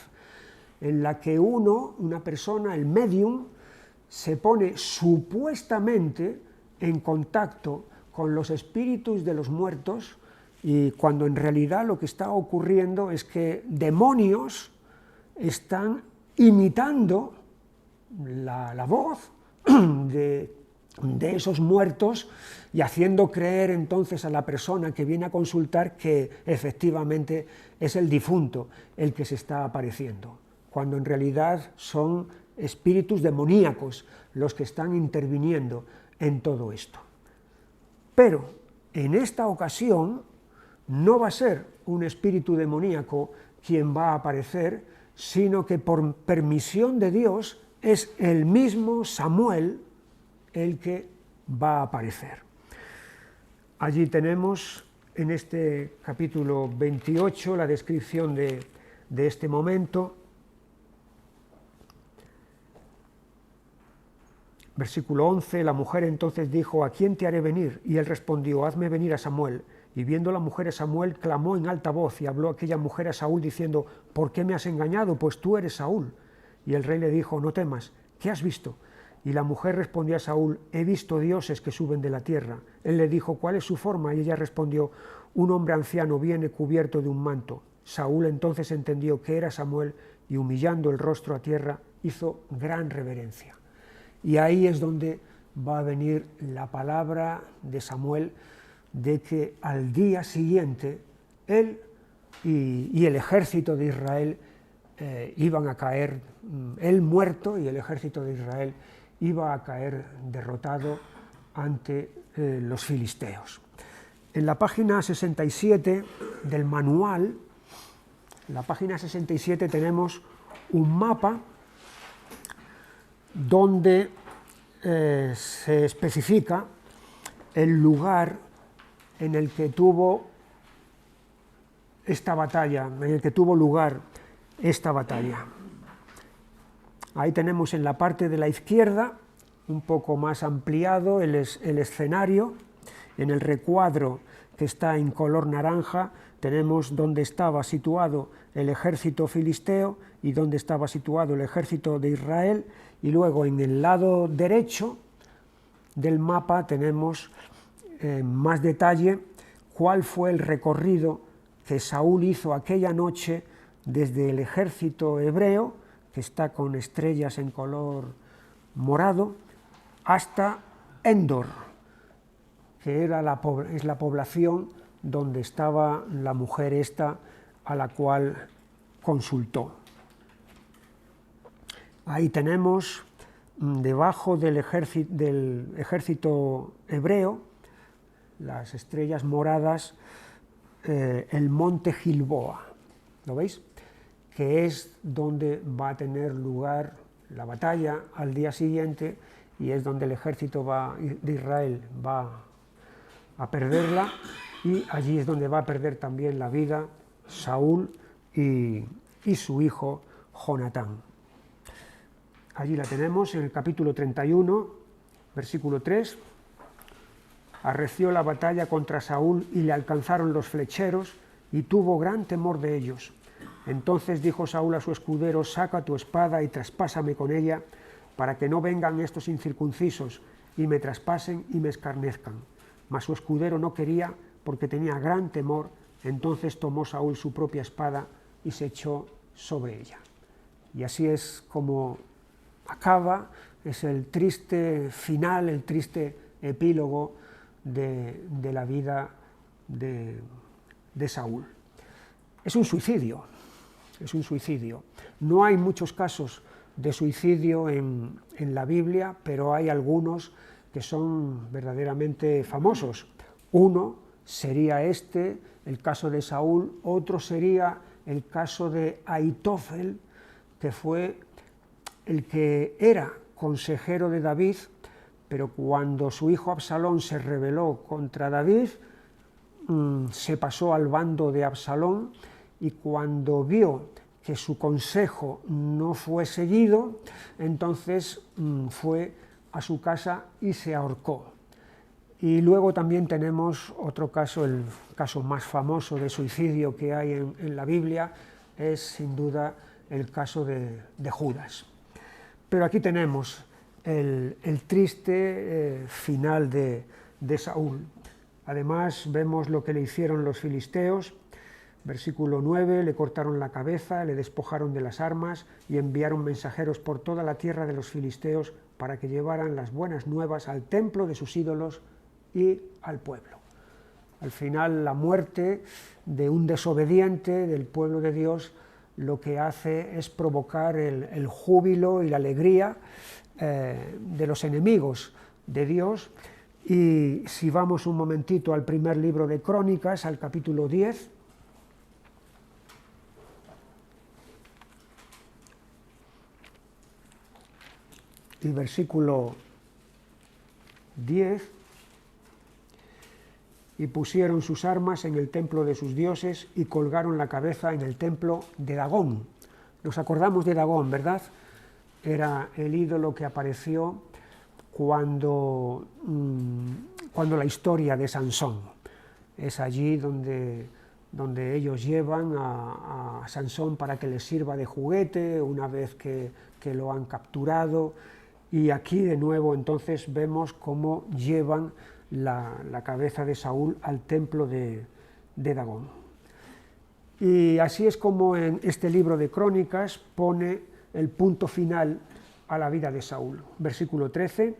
A: en la que una persona, el medium, se pone supuestamente en contacto con los espíritus de los muertos, y cuando en realidad lo que está ocurriendo es que demonios están imitando la voz de esos muertos y haciendo creer entonces a la persona que viene a consultar que efectivamente es el difunto el que se está apareciendo, cuando en realidad son espíritus demoníacos los que están interviniendo en todo esto. Pero en esta ocasión no va a ser un espíritu demoníaco quien va a aparecer, sino que por permisión de Dios es el mismo Samuel el que va a aparecer. Allí tenemos en este capítulo 28 la descripción de este momento. Versículo 11, la mujer entonces dijo, ¿a quién te haré venir? Y él respondió, hazme venir a Samuel. Y viendo la mujer a Samuel, clamó en alta voz, y habló aquella mujer a Saúl diciendo, ¿por qué me has engañado? Pues tú eres Saúl. Y el rey le dijo, no temas, ¿qué has visto? Y la mujer respondió a Saúl, he visto dioses que suben de la tierra. Él le dijo, ¿cuál es su forma? Y ella respondió, un hombre anciano viene cubierto de un manto. Saúl entonces entendió que era Samuel, y humillando el rostro a tierra, hizo gran reverencia. Y ahí es donde va a venir la palabra de Samuel de que al día siguiente él y el ejército de Israel iban a caer, él muerto y el ejército de Israel iba a caer derrotado ante los filisteos. En la página 67 del manual, en la página 67 tenemos un mapa donde se especifica el lugar en el que tuvo esta batalla, en el que tuvo lugar esta batalla. Ahí tenemos en la parte de la izquierda, un poco más ampliado, el escenario. En el recuadro que está en color naranja tenemos dónde estaba situado el ejército filisteo y dónde estaba situado el ejército de Israel, y luego en el lado derecho del mapa tenemos más detalle cuál fue el recorrido que Saúl hizo aquella noche desde el ejército hebreo, que está con estrellas en color morado, hasta Endor, que es la población donde estaba la mujer esta a la cual consultó. Ahí tenemos, debajo del ejército hebreo, las estrellas moradas, el monte Gilboa, ¿lo veis? Que es donde va a tener lugar la batalla al día siguiente y es donde el ejército de Israel va a perderla, y allí es donde va a perder también la vida Saúl y su hijo Jonatán. Allí la tenemos en el capítulo 31, versículo 3. Arreció la batalla contra Saúl y le alcanzaron los flecheros y tuvo gran temor de ellos. Entonces dijo Saúl a su escudero: saca tu espada y traspásame con ella, para que no vengan estos incircuncisos y me traspasen y me escarnezcan. Mas su escudero no quería, porque tenía gran temor. Entonces tomó Saúl su propia espada y se echó sobre ella. Y así es como acaba, es el triste final, el triste epílogo de la vida de Saúl. Es un suicidio. No hay muchos casos de suicidio en la Biblia, pero hay algunos que son verdaderamente famosos. Uno sería el caso de Saúl; otro sería el caso de Ahitofel, que fue el que era consejero de David, pero cuando su hijo Absalón se rebeló contra David, se pasó al bando de Absalón, y cuando vio que su consejo no fue seguido, entonces fue a su casa y se ahorcó. Y luego también tenemos otro caso, el caso más famoso de suicidio que hay en la Biblia, es sin duda el caso de Judas. Pero aquí tenemos el triste final de Saúl. Además vemos lo que le hicieron los filisteos. Versículo 9, le cortaron la cabeza, le despojaron de las armas y enviaron mensajeros por toda la tierra de los filisteos para que llevaran las buenas nuevas al templo de sus ídolos y al pueblo. Al final, la muerte de un desobediente del pueblo de Dios lo que hace es provocar el júbilo y la alegría de los enemigos de Dios. Y si vamos un momentito al primer libro de Crónicas, al capítulo 10, y versículo 10, y pusieron sus armas en el templo de sus dioses y colgaron la cabeza en el templo de Dagón. Nos acordamos de Dagón, ¿verdad? Era el ídolo que apareció cuando la historia de Sansón. Es allí donde ellos llevan a Sansón para que les sirva de juguete una vez que lo han capturado. Y aquí de nuevo entonces vemos cómo llevan la cabeza de Saúl al templo de Dagón. Y así es como en este libro de Crónicas pone el punto final a la vida de Saúl. Versículo 13,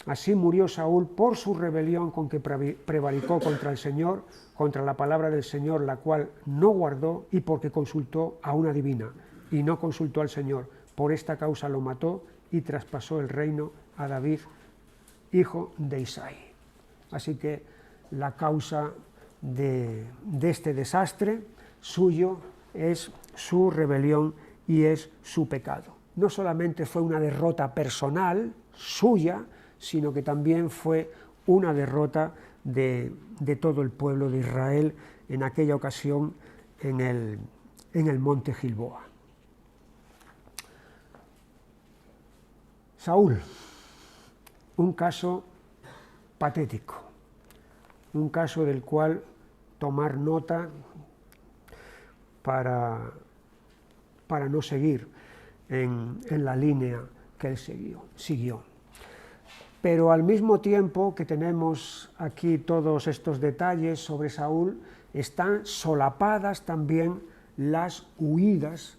A: así murió Saúl por su rebelión con que prevaricó contra el Señor, contra la palabra del Señor, la cual no guardó, y porque consultó a una divina y no consultó al Señor. Por esta causa lo mató y traspasó el reino a David, hijo de Isaí. Así que la causa de este desastre suyo es su rebelión y es su pecado. No solamente fue una derrota personal suya, sino que también fue una derrota de todo el pueblo de Israel en aquella ocasión en el monte Gilboa. Saúl, un caso patético, un caso del cual tomar nota para no seguir en la línea que él siguió. pero al mismo tiempo que tenemos aquí todos estos detalles sobre Saúl, están solapadas también las huidas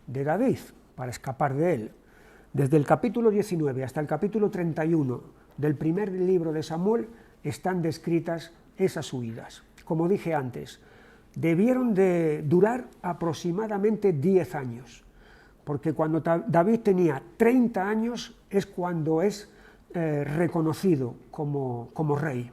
A: de David para escapar de él. Desde el capítulo 19 hasta el capítulo 31 del primer libro de Samuel están descritas esas huidas. Como dije antes, debieron de durar aproximadamente 10 años, porque cuando David tenía 30 años es cuando es reconocido como rey.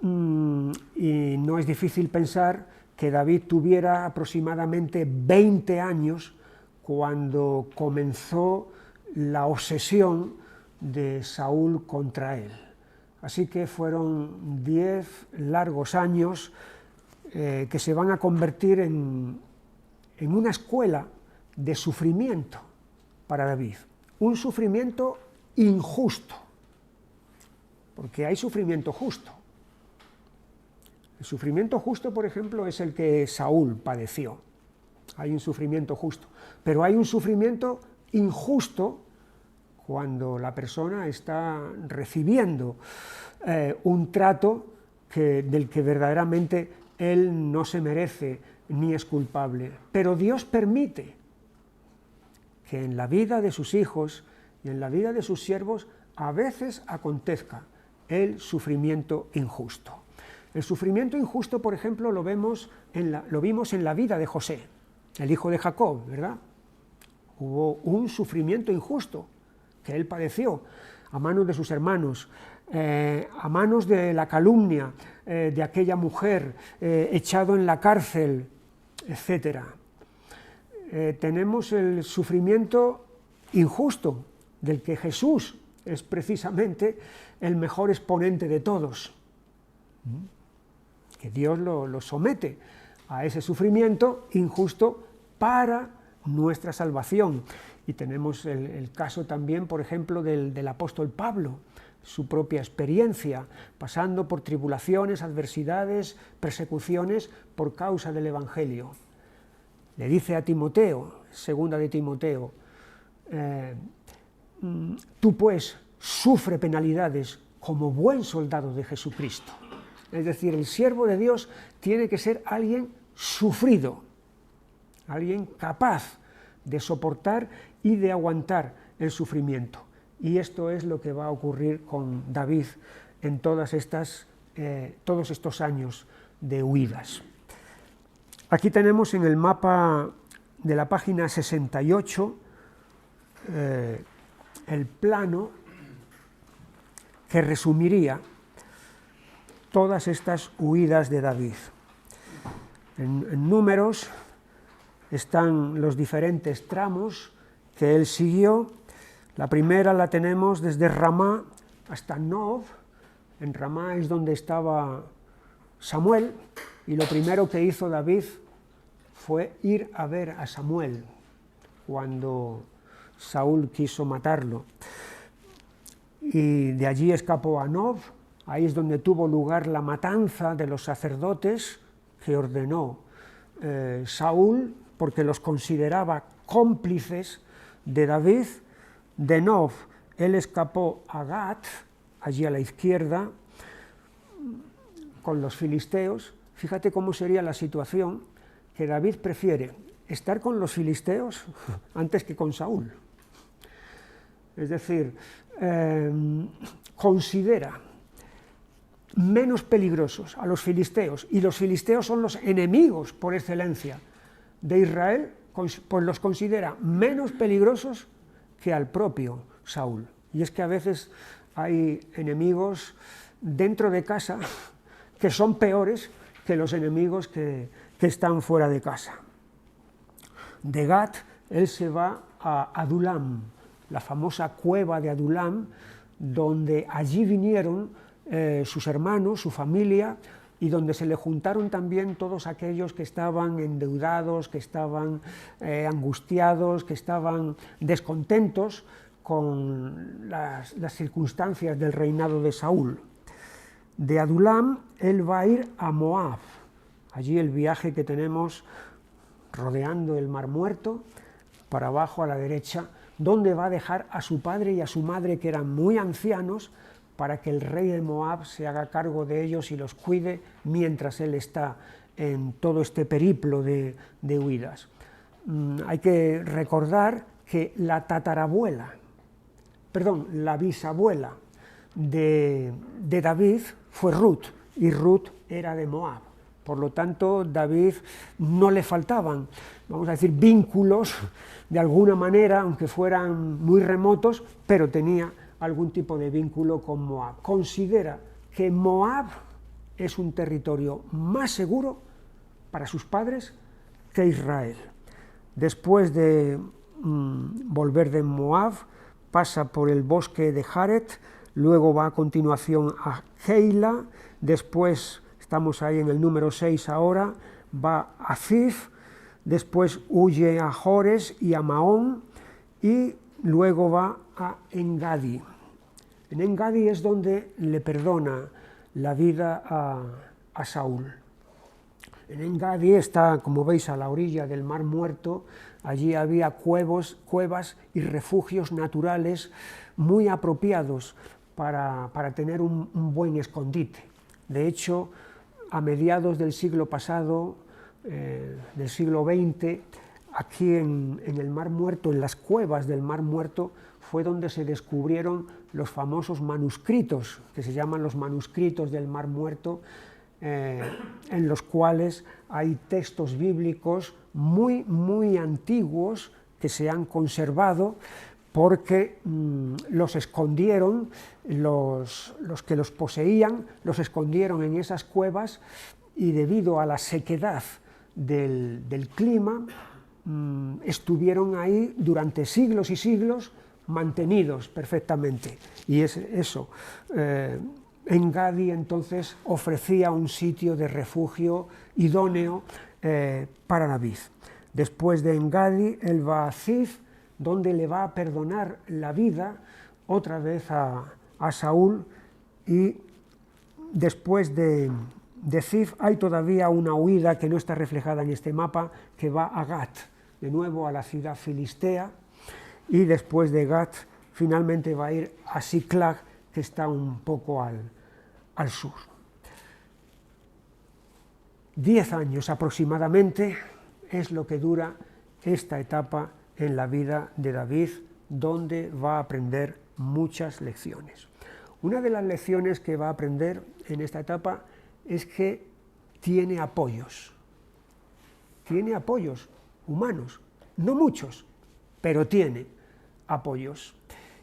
A: Y no es difícil pensar que David tuviera aproximadamente 20 años cuando comenzó la obsesión de Saúl contra él. Así que fueron 10 largos años que se van a convertir en una escuela de sufrimiento para David. Un sufrimiento injusto, porque hay sufrimiento justo. El sufrimiento justo, por ejemplo, es el que Saúl padeció. Hay un sufrimiento justo, pero hay un sufrimiento injusto cuando la persona está recibiendo un trato del que verdaderamente él no se merece ni es culpable. Pero Dios permite que en la vida de sus hijos y en la vida de sus siervos a veces acontezca el sufrimiento injusto. El sufrimiento injusto, por ejemplo, lo vimos en la vida de José, el hijo de Jacob, ¿verdad? Hubo un sufrimiento injusto que él padeció a manos de sus hermanos, a manos de la calumnia de aquella mujer, echado en la cárcel, etc. Tenemos el sufrimiento injusto, del que Jesús es precisamente el mejor exponente de todos, que Dios lo somete a ese sufrimiento injusto para nuestra salvación. Y tenemos el caso también, por ejemplo, del apóstol Pablo, su propia experiencia, pasando por tribulaciones, adversidades, persecuciones por causa del Evangelio. Le dice a Timoteo, segunda de Timoteo, tú pues sufre penalidades como buen soldado de Jesucristo. Es decir, el siervo de Dios tiene que ser alguien sufrido, alguien capaz de soportar y de aguantar el sufrimiento. Y esto es lo que va a ocurrir con David en todos estos años de huidas. Aquí tenemos en el mapa de la página 68 el plano que resumiría todas estas huidas de David. En números están los diferentes tramos que él siguió. La primera la tenemos desde Ramá hasta Nob. En Ramá es donde estaba Samuel, y lo primero que hizo David fue ir a ver a Samuel cuando Saúl quiso matarlo. Y de allí escapó a Nob. Ahí es donde tuvo lugar la matanza de los sacerdotes que ordenó Saúl, porque los consideraba cómplices de David. De Nob él escapó a Gat, allí a la izquierda, con los filisteos. Fíjate cómo sería la situación, que David prefiere estar con los filisteos antes que con Saúl. Es decir, considera menos peligrosos a los filisteos, y los filisteos son los enemigos por excelencia de Israel, pues los considera menos peligrosos que al propio Saúl. Y es que a veces hay enemigos dentro de casa que son peores que los enemigos que están fuera de casa. De Gat él se va a Adulam, la famosa cueva de Adulam, donde allí vinieron sus hermanos, su familia, y donde se le juntaron también todos aquellos que estaban endeudados, que estaban angustiados, que estaban descontentos con las circunstancias del reinado de Saúl. De Adulam él va a ir a Moab, allí el viaje que tenemos rodeando el Mar Muerto, para abajo a la derecha donde va a dejar a su padre y a su madre, que eran muy ancianos, para que el rey de Moab se haga cargo de ellos y los cuide mientras él está en todo este periplo de huidas. Hay que recordar que la bisabuela de David fue Ruth, y Ruth era de Moab. Por lo tanto, David no le faltaban, vamos a decir, vínculos de alguna manera, aunque fueran muy remotos, pero tenía algún tipo de vínculo con Moab. Considera que Moab es un territorio más seguro para sus padres que Israel. Después de volver de Moab, pasa por el bosque de Jaret, luego va a continuación a Keila, después, estamos ahí en el número 6 ahora, va a Zif, después huye a Jores y a Maón, y luego va a Engadi. En Engadi es donde le perdona la vida a Saúl. En Engadi está, como veis, a la orilla del Mar Muerto. Allí había cuevas y refugios naturales muy apropiados para tener un buen escondite. De hecho, a mediados del siglo pasado, del siglo XX, aquí en el Mar Muerto, en las cuevas del Mar Muerto, fue donde se descubrieron los famosos manuscritos, que se llaman los manuscritos del Mar Muerto, en los cuales hay textos bíblicos muy, muy antiguos que se han conservado, porque los escondieron, los que los poseían, los escondieron en esas cuevas, y debido a la sequedad del clima, estuvieron ahí durante siglos y siglos, mantenidos perfectamente. Y es eso. Engadi entonces ofrecía un sitio de refugio idóneo para David. Después de Engadi, él va a Zif, donde le va a perdonar la vida otra vez a Saúl, y después de Zif hay todavía una huida que no está reflejada en este mapa, que va a Gat, de nuevo a la ciudad filistea, y después de Gat finalmente va a ir a Ziklag, que está un poco al sur. 10 años aproximadamente es lo que dura esta etapa en la vida de David, donde va a aprender muchas lecciones. Una de las lecciones que va a aprender en esta etapa es que tiene apoyos humanos, no muchos, pero tiene apoyos.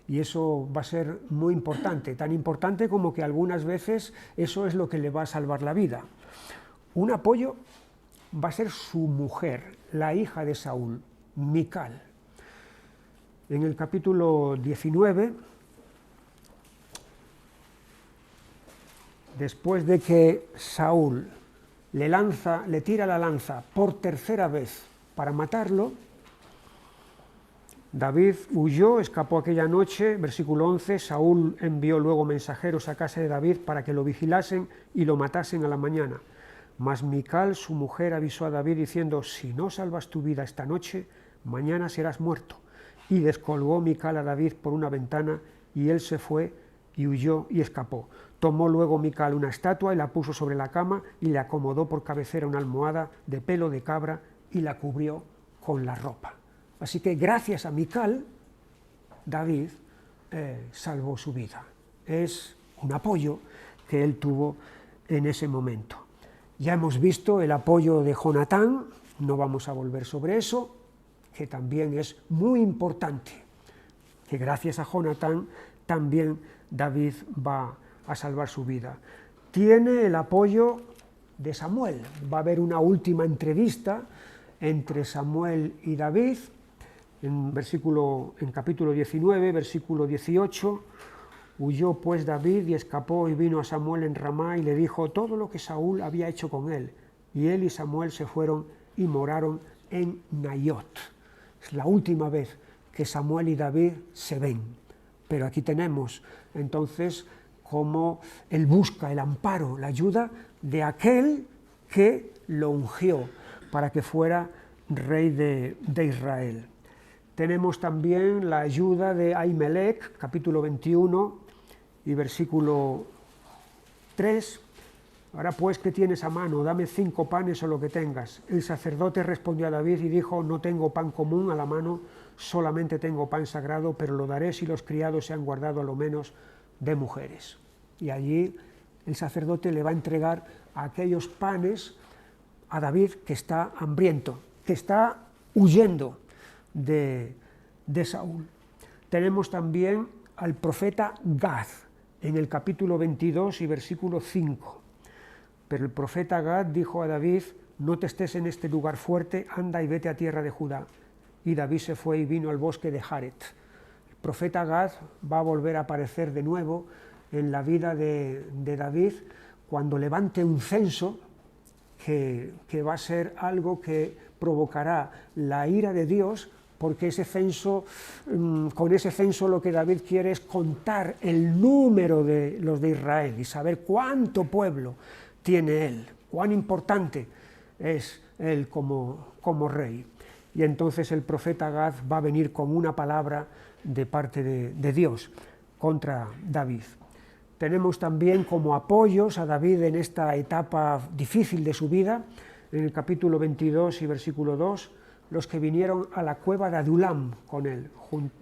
A: Y eso va a ser muy importante, tan importante como que algunas veces eso es lo que le va a salvar la vida. Un apoyo va a ser su mujer, la hija de Saúl, Mical. En el capítulo 19, después de que Saúl le tira la lanza por tercera vez para matarlo, David huyó, escapó aquella noche. Versículo 11, Saúl envió luego mensajeros a casa de David para que lo vigilasen y lo matasen a la mañana. Mas Mical, su mujer, avisó a David diciendo: si no salvas tu vida esta noche, mañana serás muerto. Y descolgó Mical a David por una ventana, y él se fue y huyó y escapó. Tomó luego Mical una estatua y la puso sobre la cama, y le acomodó por cabecera una almohada de pelo de cabra y la cubrió con la ropa. Así que gracias a Mical, David salvó su vida. Es un apoyo que él tuvo en ese momento. Ya hemos visto el apoyo de Jonatán, no vamos a volver sobre eso, que también es muy importante, que gracias a Jonatán también David va a salvar su vida. Tiene el apoyo de Samuel. Va a haber una última entrevista entre Samuel y David, en capítulo 19, versículo 18, huyó pues David y escapó y vino a Samuel en Ramá y le dijo todo lo que Saúl había hecho con él. Y él y Samuel se fueron y moraron en Naiot. Es la última vez que Samuel y David se ven. Pero aquí tenemos entonces cómo él busca el amparo, la ayuda de aquel que lo ungió para que fuera rey de Israel. Tenemos también la ayuda de Ahimelech, capítulo 21 y versículo 3. Ahora pues, ¿qué tienes a mano? Dame 5 panes o lo que tengas. El sacerdote respondió a David y dijo, no tengo pan común a la mano, solamente tengo pan sagrado, pero lo daré si los criados se han guardado a lo menos de mujeres. Y allí el sacerdote le va a entregar aquellos panes a David, que está hambriento, que está huyendo de Saúl. Tenemos también al profeta Gad, en el capítulo 22 y versículo 5. Pero el profeta Gad dijo a David, no te estés en este lugar fuerte, anda y vete a tierra de Judá. Y David se fue y vino al bosque de Jaret. El profeta Gad va a volver a aparecer de nuevo en la vida de David cuando levante un censo que va a ser algo que provocará la ira de Dios, porque con ese censo lo que David quiere es contar el número de los de Israel y saber cuánto pueblo tiene él, cuán importante es él como rey. Y entonces el profeta Gad va a venir con una palabra de parte de Dios contra David. Tenemos también como apoyos a David en esta etapa difícil de su vida, en el capítulo 22 y versículo 2, los que vinieron a la cueva de Adulam con él.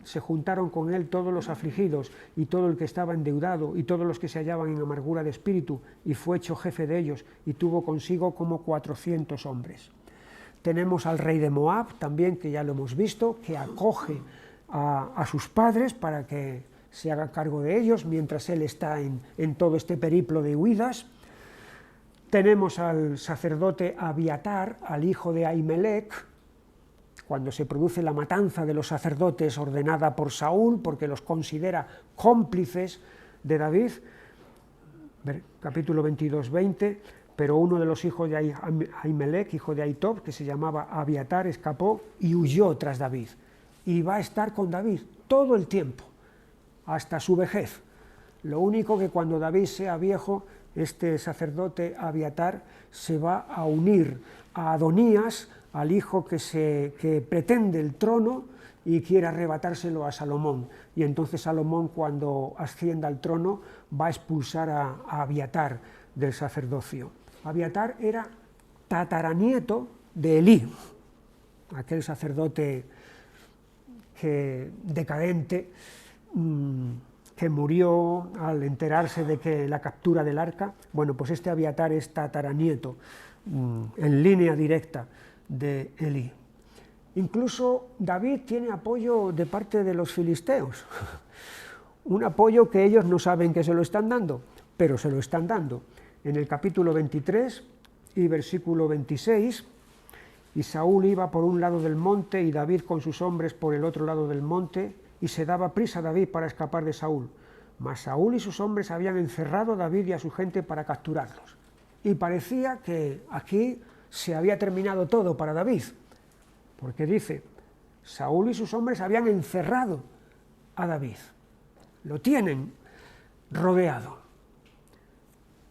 A: Se juntaron con él todos los afligidos y todo el que estaba endeudado y todos los que se hallaban en amargura de espíritu, y fue hecho jefe de ellos y tuvo consigo como 400 hombres. Tenemos al rey de Moab también, que ya lo hemos visto, que acoge a sus padres para que se haga cargo de ellos mientras él está en todo este periplo de huidas. Tenemos al sacerdote Abiatar, al hijo de Ahimelech, cuando se produce la matanza de los sacerdotes ordenada por Saúl, porque los considera cómplices de David, capítulo 22, 20, pero uno de los hijos de Ahimelech, hijo de Ahitob, que se llamaba Abiatar, escapó y huyó tras David, y va a estar con David todo el tiempo, hasta su vejez. Lo único que cuando David sea viejo, este sacerdote Abiatar se va a unir a Adonías, al hijo que pretende el trono y quiere arrebatárselo a Salomón. Y entonces Salomón, cuando ascienda al trono, va a expulsar a Abiatar del sacerdocio. Abiatar era tataranieto de Elí, aquel sacerdote decadente, que murió al enterarse de que la captura del arca. Bueno, pues este Abiatar es tataranieto, en línea directa de Elí. Incluso David tiene apoyo de parte de los filisteos, un apoyo que ellos no saben que se lo están dando, pero se lo están dando. En el capítulo 23 y versículo 26, y Saúl iba por un lado del monte y David con sus hombres por el otro lado del monte, y se daba prisa David para escapar de Saúl. Mas Saúl y sus hombres habían encerrado a David y a su gente para capturarlos. Y parecía que aquí se había terminado todo para David, porque dice, Saúl y sus hombres habían encerrado a David, lo tienen rodeado.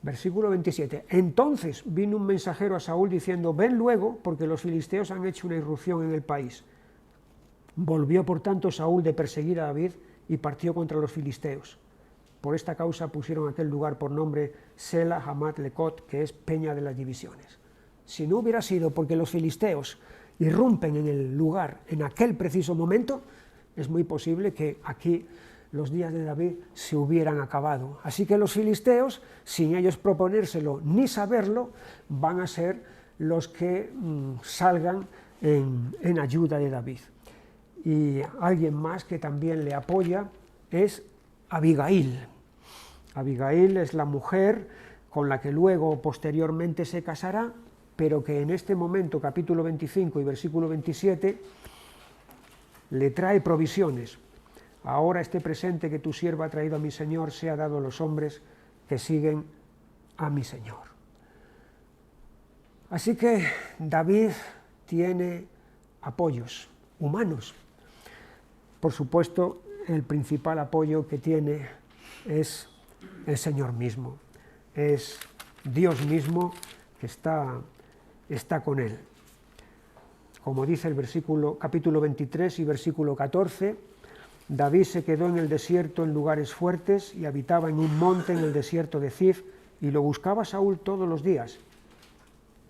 A: Versículo 27, entonces vino un mensajero a Saúl diciendo, ven luego, porque los filisteos han hecho una irrupción en el país. Volvió por tanto Saúl de perseguir a David y partió contra los filisteos. Por esta causa pusieron aquel lugar por nombre Sela Hamat Lekot, que es Peña de las Divisiones. Si no hubiera sido porque los filisteos irrumpen en el lugar en aquel preciso momento, es muy posible que aquí los días de David se hubieran acabado. Así que los filisteos, sin ellos proponérselo ni saberlo, van a ser los que salgan en ayuda de David. Y alguien más que también le apoya es Abigail. Abigail es la mujer con la que luego posteriormente se casará, pero que en este momento, capítulo 25 y versículo 27, le trae provisiones. Ahora este presente que tu sierva ha traído a mi señor sea dado a los hombres que siguen a mi señor. Así que David tiene apoyos humanos. Por supuesto, el principal apoyo que tiene es el Señor mismo, es Dios mismo que está con él. como dice el capítulo 23 y versículo 14, David se quedó en el desierto en lugares fuertes y habitaba en un monte en el desierto de Zif, y lo buscaba Saúl todos los días,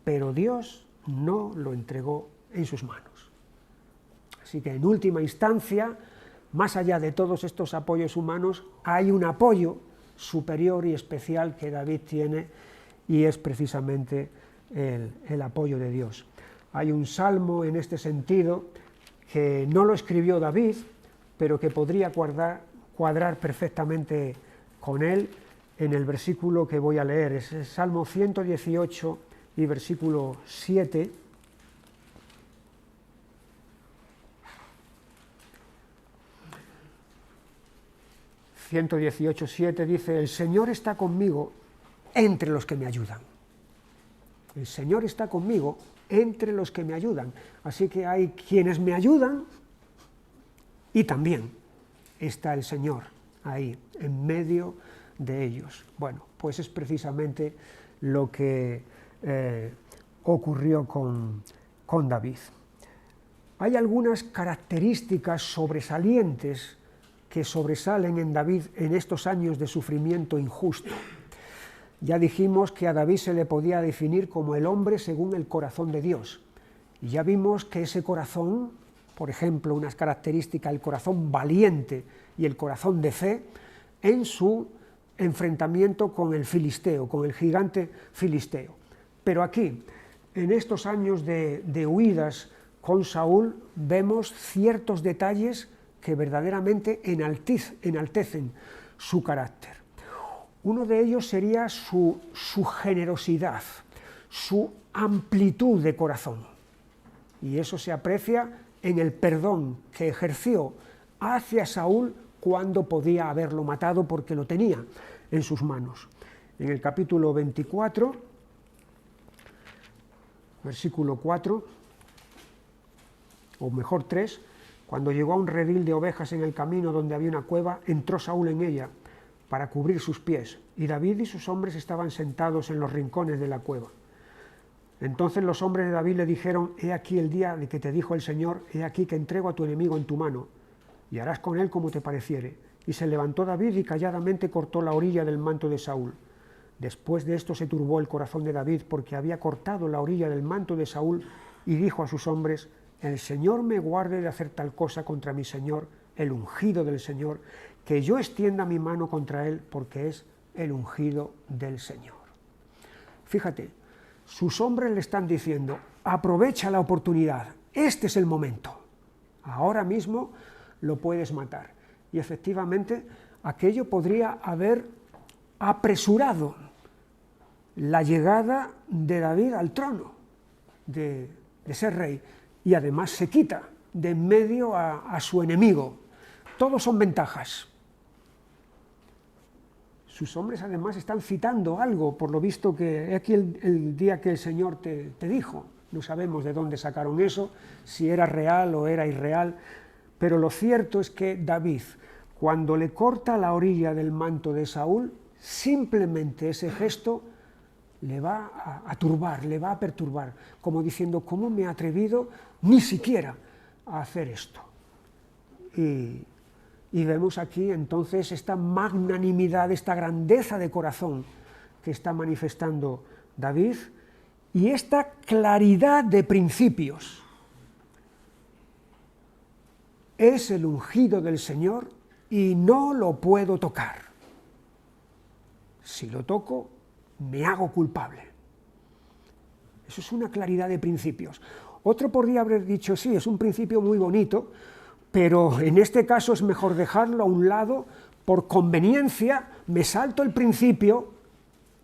A: pero Dios no lo entregó en sus manos. Así que en última instancia, más allá de todos estos apoyos humanos, hay un apoyo superior y especial que David tiene, y es precisamente el apoyo de Dios. Hay un salmo en este sentido que no lo escribió David, pero que podría cuadrar perfectamente con él en el versículo que voy a leer. Es el Salmo 118 y versículo 7. «118:7 dice: el Señor está conmigo entre los que me ayudan». El Señor está conmigo entre los que me ayudan. Así que hay quienes me ayudan y también está el Señor ahí, en medio de ellos. Bueno, pues es precisamente lo que ocurrió con David. Hay algunas características sobresalientes que sobresalen en David en estos años de sufrimiento injusto. Ya dijimos que a David se le podía definir como el hombre según el corazón de Dios. Y ya vimos que ese corazón, por ejemplo, unas características, el corazón valiente y el corazón de fe, en su enfrentamiento con el filisteo, con el gigante filisteo. Pero aquí, en estos años de huidas con Saúl, vemos ciertos detalles que verdaderamente enaltecen su carácter. Uno de ellos sería su generosidad, su amplitud de corazón. Y eso se aprecia en el perdón que ejerció hacia Saúl cuando podía haberlo matado porque lo tenía en sus manos. En el capítulo 24, versículo 4, o mejor 3, cuando llegó a un redil de ovejas en el camino donde había una cueva, entró Saúl en ella para cubrir sus pies, y David y sus hombres estaban sentados en los rincones de la cueva. Entonces los hombres de David le dijeron: he aquí el día de que te dijo el Señor, he aquí que entrego a tu enemigo en tu mano, y harás con él como te pareciere. Y se levantó David y calladamente cortó la orilla del manto de Saúl. Después de esto se turbó el corazón de David, porque había cortado la orilla del manto de Saúl, y dijo a sus hombres: el Señor me guarde de hacer tal cosa contra mi Señor, el ungido del Señor, que yo extienda mi mano contra él, porque es el ungido del Señor. Fíjate, sus hombres le están diciendo: aprovecha la oportunidad, este es el momento, ahora mismo lo puedes matar. Y efectivamente aquello podría haber apresurado la llegada de David al trono, de ser rey, y además se quita de en medio a su enemigo. Todos son ventajas. Sus hombres además están citando algo, por lo visto que aquí el día que el Señor te dijo. No sabemos de dónde sacaron eso, si era real o era irreal, pero lo cierto es que David, cuando le corta la orilla del manto de Saúl, simplemente ese gesto le va a turbar, le va a perturbar, como diciendo: ¿cómo me he atrevido ni siquiera a hacer esto? Y vemos aquí entonces esta magnanimidad, esta grandeza de corazón que está manifestando David, y esta claridad de principios. Es el ungido del Señor y no lo puedo tocar. Si lo toco, me hago culpable. Eso es una claridad de principios. Otro podría haber dicho: sí, es un principio muy bonito, pero en este caso es mejor dejarlo a un lado, por conveniencia me salto el principio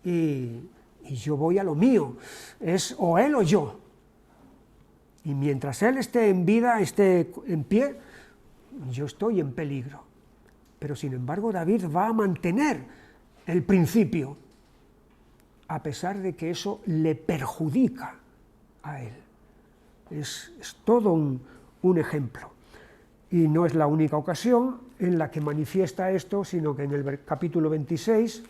A: y yo voy a lo mío, es o él o yo. Y mientras él esté en vida, esté en pie, yo estoy en peligro. Pero sin embargo David va a mantener el principio, a pesar de que eso le perjudica a él. Es todo un ejemplo. Y no es la única ocasión en la que manifiesta esto, sino que en el capítulo 26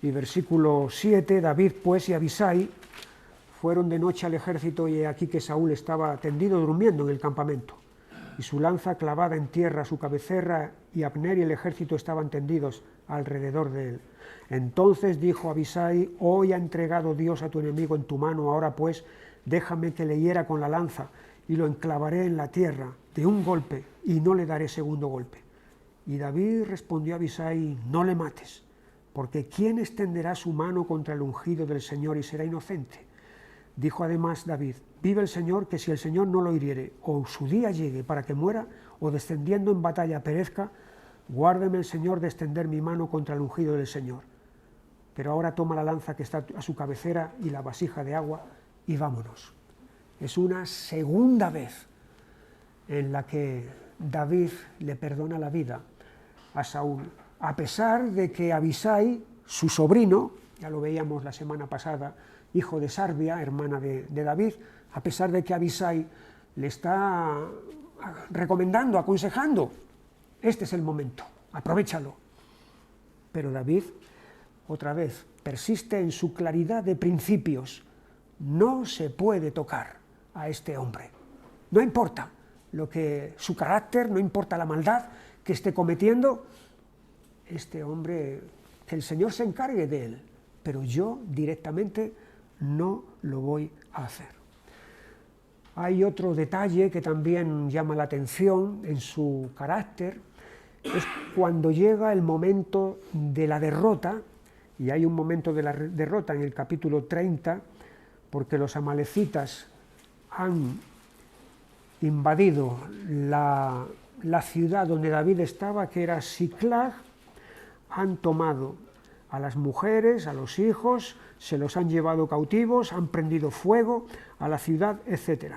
A: y versículo 7, David pues y Abisai fueron de noche al ejército y he aquí que Saúl estaba tendido durmiendo en el campamento, y su lanza clavada en tierra a su cabecera, y Abner y el ejército estaban tendidos alrededor de él. Entonces dijo Abisai: hoy ha entregado Dios a tu enemigo en tu mano, ahora pues déjame que le hiera con la lanza, y lo enclavaré en la tierra de un golpe, y no le daré segundo golpe. Y David respondió a Abisai: no le mates, porque ¿quién extenderá su mano contra el ungido del Señor y será inocente? Dijo además David: vive el Señor, que si el Señor no lo hiriere, o su día llegue para que muera, o descendiendo en batalla perezca, guárdeme el Señor de extender mi mano contra el ungido del Señor. Pero ahora toma la lanza que está a su cabecera y la vasija de agua, y vámonos. Es una segunda vez en la que David le perdona la vida a Saúl, a pesar de que Abisai, su sobrino, ya lo veíamos la semana pasada, hijo de Sarbia, hermana de David, a pesar de que Abisai le está recomendando, aconsejando: este es el momento, aprovéchalo. Pero David, otra vez, persiste en su claridad de principios. No se puede tocar a este hombre. No importa lo que su carácter, no importa la maldad que esté cometiendo, este hombre, que el Señor se encargue de él, pero yo directamente no lo voy a hacer. Hay otro detalle que también llama la atención en su carácter, es cuando llega el momento de la derrota, y hay un momento de la derrota en el capítulo 30, porque los amalecitas han invadido la ciudad donde David estaba, que era Siclag, han tomado a las mujeres, a los hijos, se los han llevado cautivos, han prendido fuego a la ciudad, etc.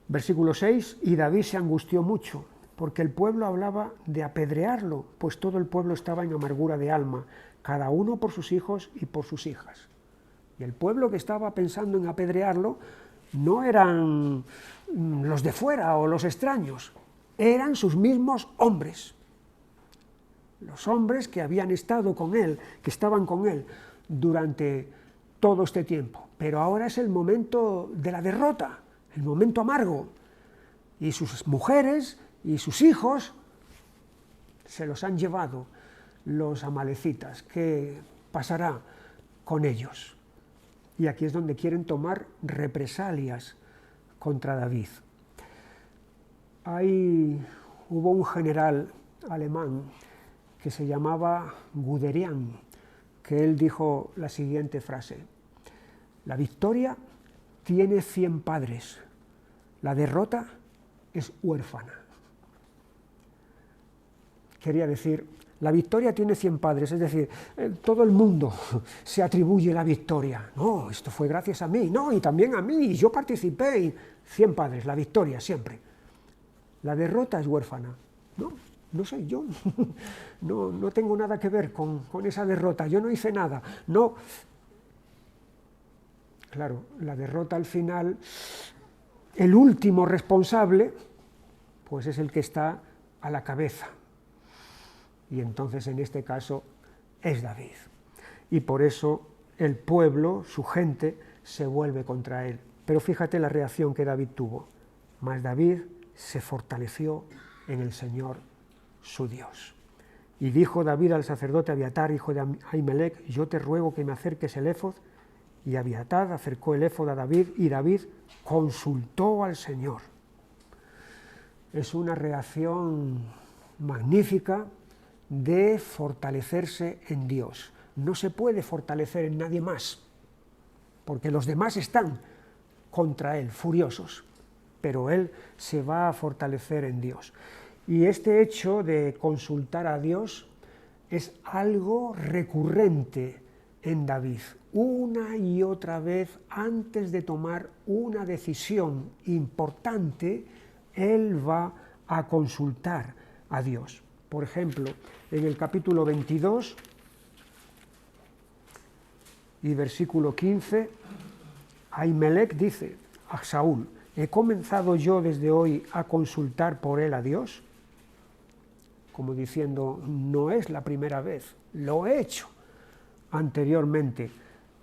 A: Versículo 6, y David se angustió mucho, porque el pueblo hablaba de apedrearlo, pues todo el pueblo estaba en amargura de alma, cada uno por sus hijos y por sus hijas. Y el pueblo que estaba pensando en apedrearlo no eran los de fuera o los extraños, eran sus mismos hombres. Los hombres que habían estado con él, que estaban con él durante todo este tiempo. Pero ahora es el momento de la derrota, el momento amargo. Y sus mujeres y sus hijos se los han llevado los amalecitas. ¿Qué pasará con ellos? Y aquí es donde quieren tomar represalias contra David. Hubo un general alemán que se llamaba Guderian, que él dijo la siguiente frase: la victoria tiene 100 padres, la derrota es huérfana. Quería decir, la victoria tiene 100 padres, es decir, todo el mundo se atribuye la victoria. No, esto fue gracias a mí, no, y también a mí, y yo participé, y 100 padres, la victoria siempre. La derrota es huérfana. No soy yo, no tengo nada que ver con esa derrota, yo no hice nada. No. Claro, la derrota al final, el último responsable, pues es el que está a la cabeza. Y entonces en este caso es David. Y por eso el pueblo, su gente, se vuelve contra él. Pero fíjate la reacción que David tuvo. Mas David se fortaleció en el Señor su Dios. Y dijo David al sacerdote Abiatar, hijo de Ahimelech: yo te ruego que me acerques el éfod. Y Abiatar acercó el éfod a David, y David consultó al Señor. Es una reacción magnífica de fortalecerse en Dios. No se puede fortalecer en nadie más, porque los demás están contra él, furiosos, pero él se va a fortalecer en Dios. Y este hecho de consultar a Dios es algo recurrente en David. Una y otra vez, antes de tomar una decisión importante, él va a consultar a Dios. Por ejemplo, en el capítulo 22 y versículo 15, Ahimelech dice a Saúl: ¿he comenzado yo desde hoy a consultar por él a Dios? Como diciendo, no es la primera vez, lo he hecho anteriormente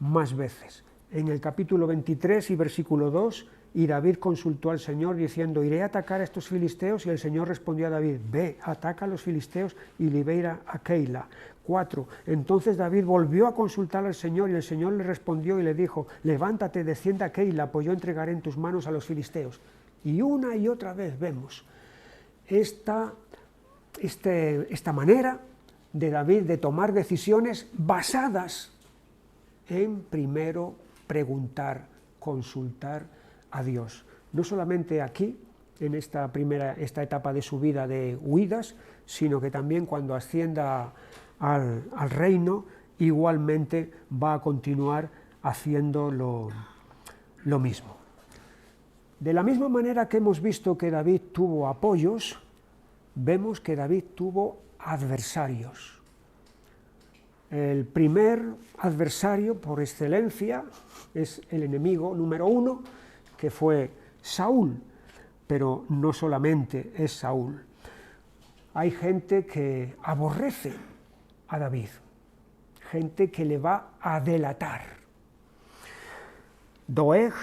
A: más veces. en el capítulo 23 y versículo 2, y David consultó al Señor diciendo, iré a atacar a estos filisteos, y el Señor respondió a David, ve, ataca a los filisteos y libera a Keila. 4. Entonces David volvió a consultar al Señor, y el Señor le respondió y le dijo, levántate, descienda a Keila, pues yo entregaré en tus manos a los filisteos. Y una y otra vez vemos esta manera de David de tomar decisiones basadas en primero preguntar, consultar a Dios. No solamente aquí, en esta etapa de su vida de huidas, sino que también cuando ascienda al reino, igualmente va a continuar haciendo lo mismo. De la misma manera que hemos visto que David tuvo apoyos, vemos que David tuvo adversarios. El primer adversario por excelencia es el enemigo número 1, que fue Saúl, pero no solamente es Saúl. Hay gente que aborrece a David, gente que le va a delatar. Doeg,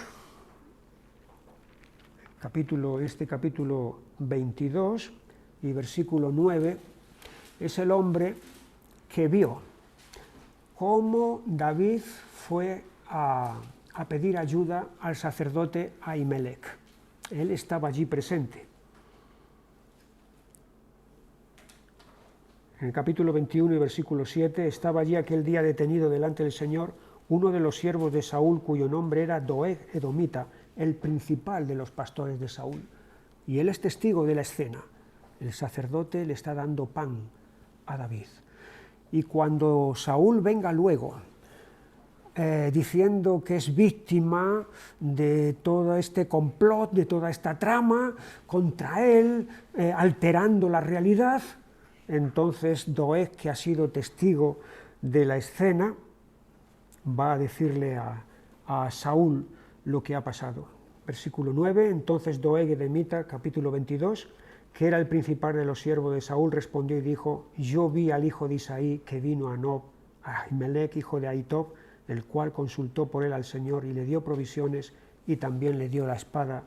A: capítulo 22 y versículo 9, es el hombre que vio cómo David fue a pedir ayuda al sacerdote Ahimelech. Él estaba allí presente. En el capítulo 21 y versículo 7, estaba allí aquel día detenido delante del Señor uno de los siervos de Saúl, cuyo nombre era Doeg Edomita, el principal de los pastores de Saúl. Y él es testigo de la escena. El sacerdote le está dando pan a David. Y cuando Saúl venga luego, diciendo que es víctima de todo este complot, de toda esta trama contra él, alterando la realidad, entonces Doeg, que ha sido testigo de la escena, va a decirle a Saúl lo que ha pasado. Versículo 9, entonces Doeg Edomita, capítulo 22, que era el principal de los siervos de Saúl, respondió y dijo, yo vi al hijo de Isaí que vino a Nob, a Ahimelech, hijo de Ahitob, el cual consultó por él al Señor y le dio provisiones y también le dio la espada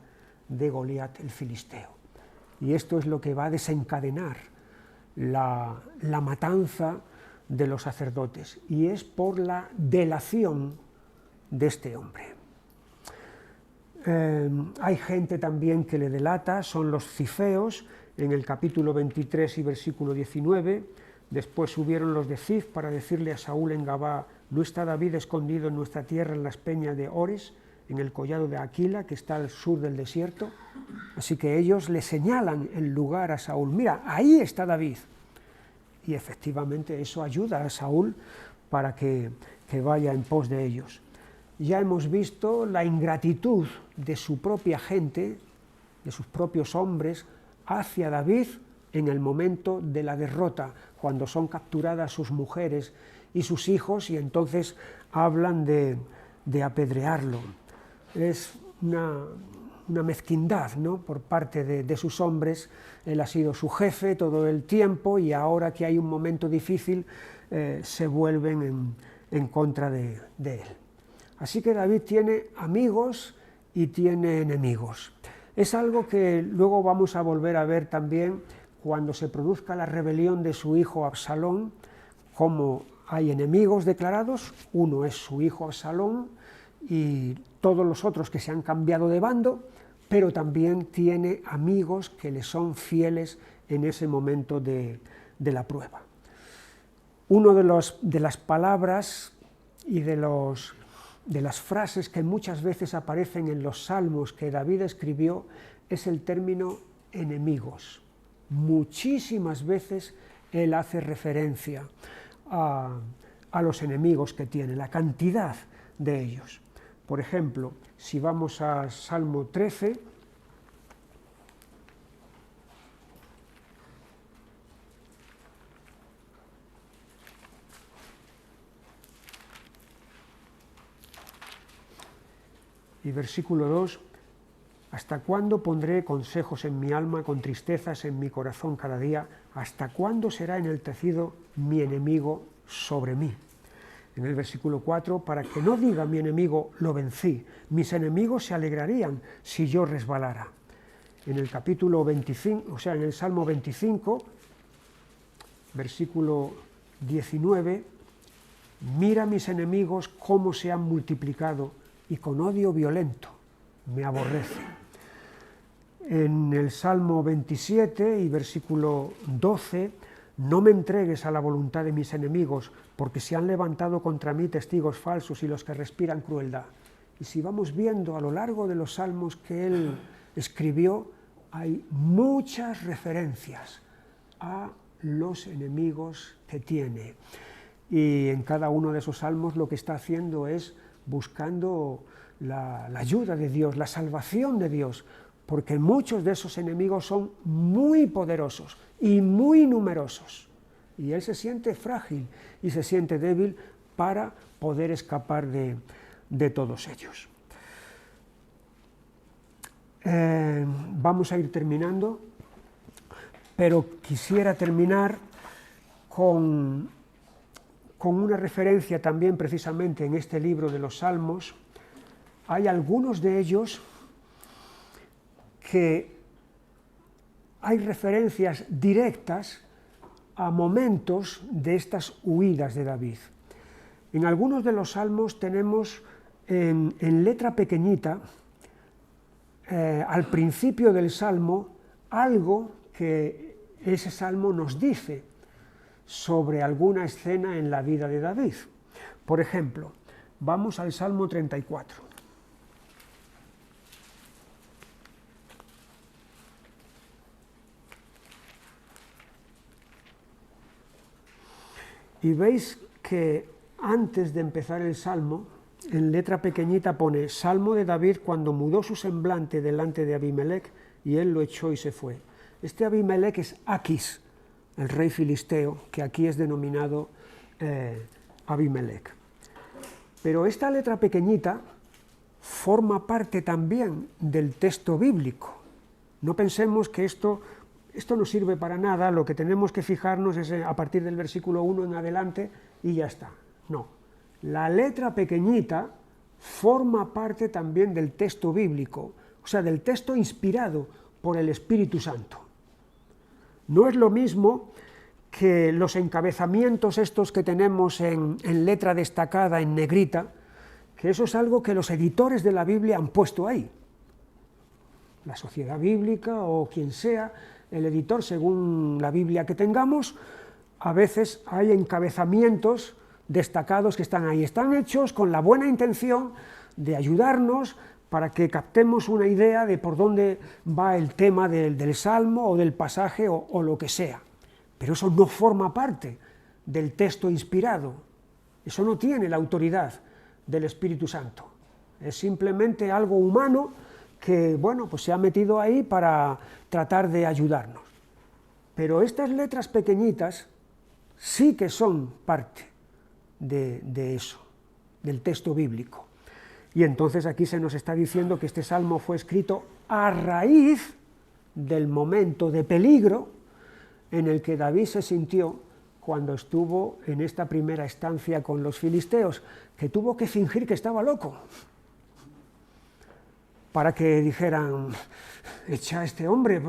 A: de Goliat el filisteo. Y esto es lo que va a desencadenar la matanza de los sacerdotes, y es por la delación de este hombre. Hay gente también que le delata, son los cifeos, en el capítulo 23 y versículo 19, después subieron los de Cif para decirle a Saúl en Gabá, ¿no está David escondido en nuestra tierra en las peñas de Ores, en el collado de Aquila, que está al sur del desierto? Así que ellos le señalan el lugar a Saúl, mira, ahí está David. Y efectivamente eso ayuda a Saúl para que vaya en pos de ellos. Ya hemos visto la ingratitud de su propia gente, de sus propios hombres, hacia David en el momento de la derrota, cuando son capturadas sus mujeres y sus hijos, y entonces hablan de apedrearlo. Es una mezquindad, ¿no?, por parte de sus hombres. Él ha sido su jefe todo el tiempo y ahora que hay un momento difícil se vuelven en contra de él. Así que David tiene amigos y tiene enemigos. Es algo que luego vamos a volver a ver también cuando se produzca la rebelión de su hijo Absalón, como hay enemigos declarados, uno es su hijo Absalón y todos los otros que se han cambiado de bando, pero también tiene amigos que le son fieles en ese momento de la prueba. Uno de las palabras y de las frases que muchas veces aparecen en los salmos que David escribió es el término enemigos. Muchísimas veces él hace referencia a los enemigos que tiene, la cantidad de ellos. Por ejemplo, si vamos a Salmo 13, y versículo 2, ¿hasta cuándo pondré consejos en mi alma, con tristezas en mi corazón cada día? ¿Hasta cuándo será enaltecido mi enemigo sobre mí? En el versículo 4, para que no diga mi enemigo, lo vencí, mis enemigos se alegrarían si yo resbalara. En el capítulo 25, o sea, en el Salmo 25, versículo 19, mira mis enemigos cómo se han multiplicado y con odio violento me aborrecen. En el Salmo 27 y versículo 12, no me entregues a la voluntad de mis enemigos, porque se han levantado contra mí testigos falsos y los que respiran crueldad. Y si vamos viendo a lo largo de los salmos que él escribió, hay muchas referencias a los enemigos que tiene. Y en cada uno de esos salmos lo que está haciendo es buscando la ayuda de Dios, la salvación de Dios, porque muchos de esos enemigos son muy poderosos y muy numerosos. Y él se siente frágil y se siente débil para poder escapar de todos ellos. Vamos a ir terminando, pero quisiera terminar con una referencia también precisamente en este libro de los Salmos. Hay algunos de ellos que hay referencias directas a momentos de estas huidas de David. En algunos de los salmos tenemos en letra pequeñita, al principio del salmo, algo que ese salmo nos dice sobre alguna escena en la vida de David. Por ejemplo, vamos al Salmo 34. Y veis que antes de empezar el Salmo, en letra pequeñita pone Salmo de David cuando mudó su semblante delante de Abimelec y él lo echó y se fue. Este Abimelec es Aquis, el rey filisteo, que aquí es denominado Abimelec. Pero esta letra pequeñita forma parte también del texto bíblico. No pensemos que esto no sirve para nada, lo que tenemos que fijarnos es a partir del versículo 1 en adelante y ya está. No, la letra pequeñita forma parte también del texto bíblico, o sea, del texto inspirado por el Espíritu Santo. No es lo mismo que los encabezamientos estos que tenemos en letra destacada, en negrita, que eso es algo que los editores de la Biblia han puesto ahí. La Sociedad Bíblica o quien sea, el editor, según la Biblia que tengamos, a veces hay encabezamientos destacados que están ahí. Están hechos con la buena intención de ayudarnos para que captemos una idea de por dónde va el tema del salmo o del pasaje o lo que sea. Pero eso no forma parte del texto inspirado. Eso no tiene la autoridad del Espíritu Santo. Es simplemente algo humano que, bueno, pues se ha metido ahí para tratar de ayudarnos. Pero estas letras pequeñitas sí que son parte de eso, del texto bíblico. Y entonces aquí se nos está diciendo que este salmo fue escrito a raíz del momento de peligro en el que David se sintió cuando estuvo en esta primera estancia con los filisteos, que tuvo que fingir que estaba loco, para que dijeran, echa a este hombre,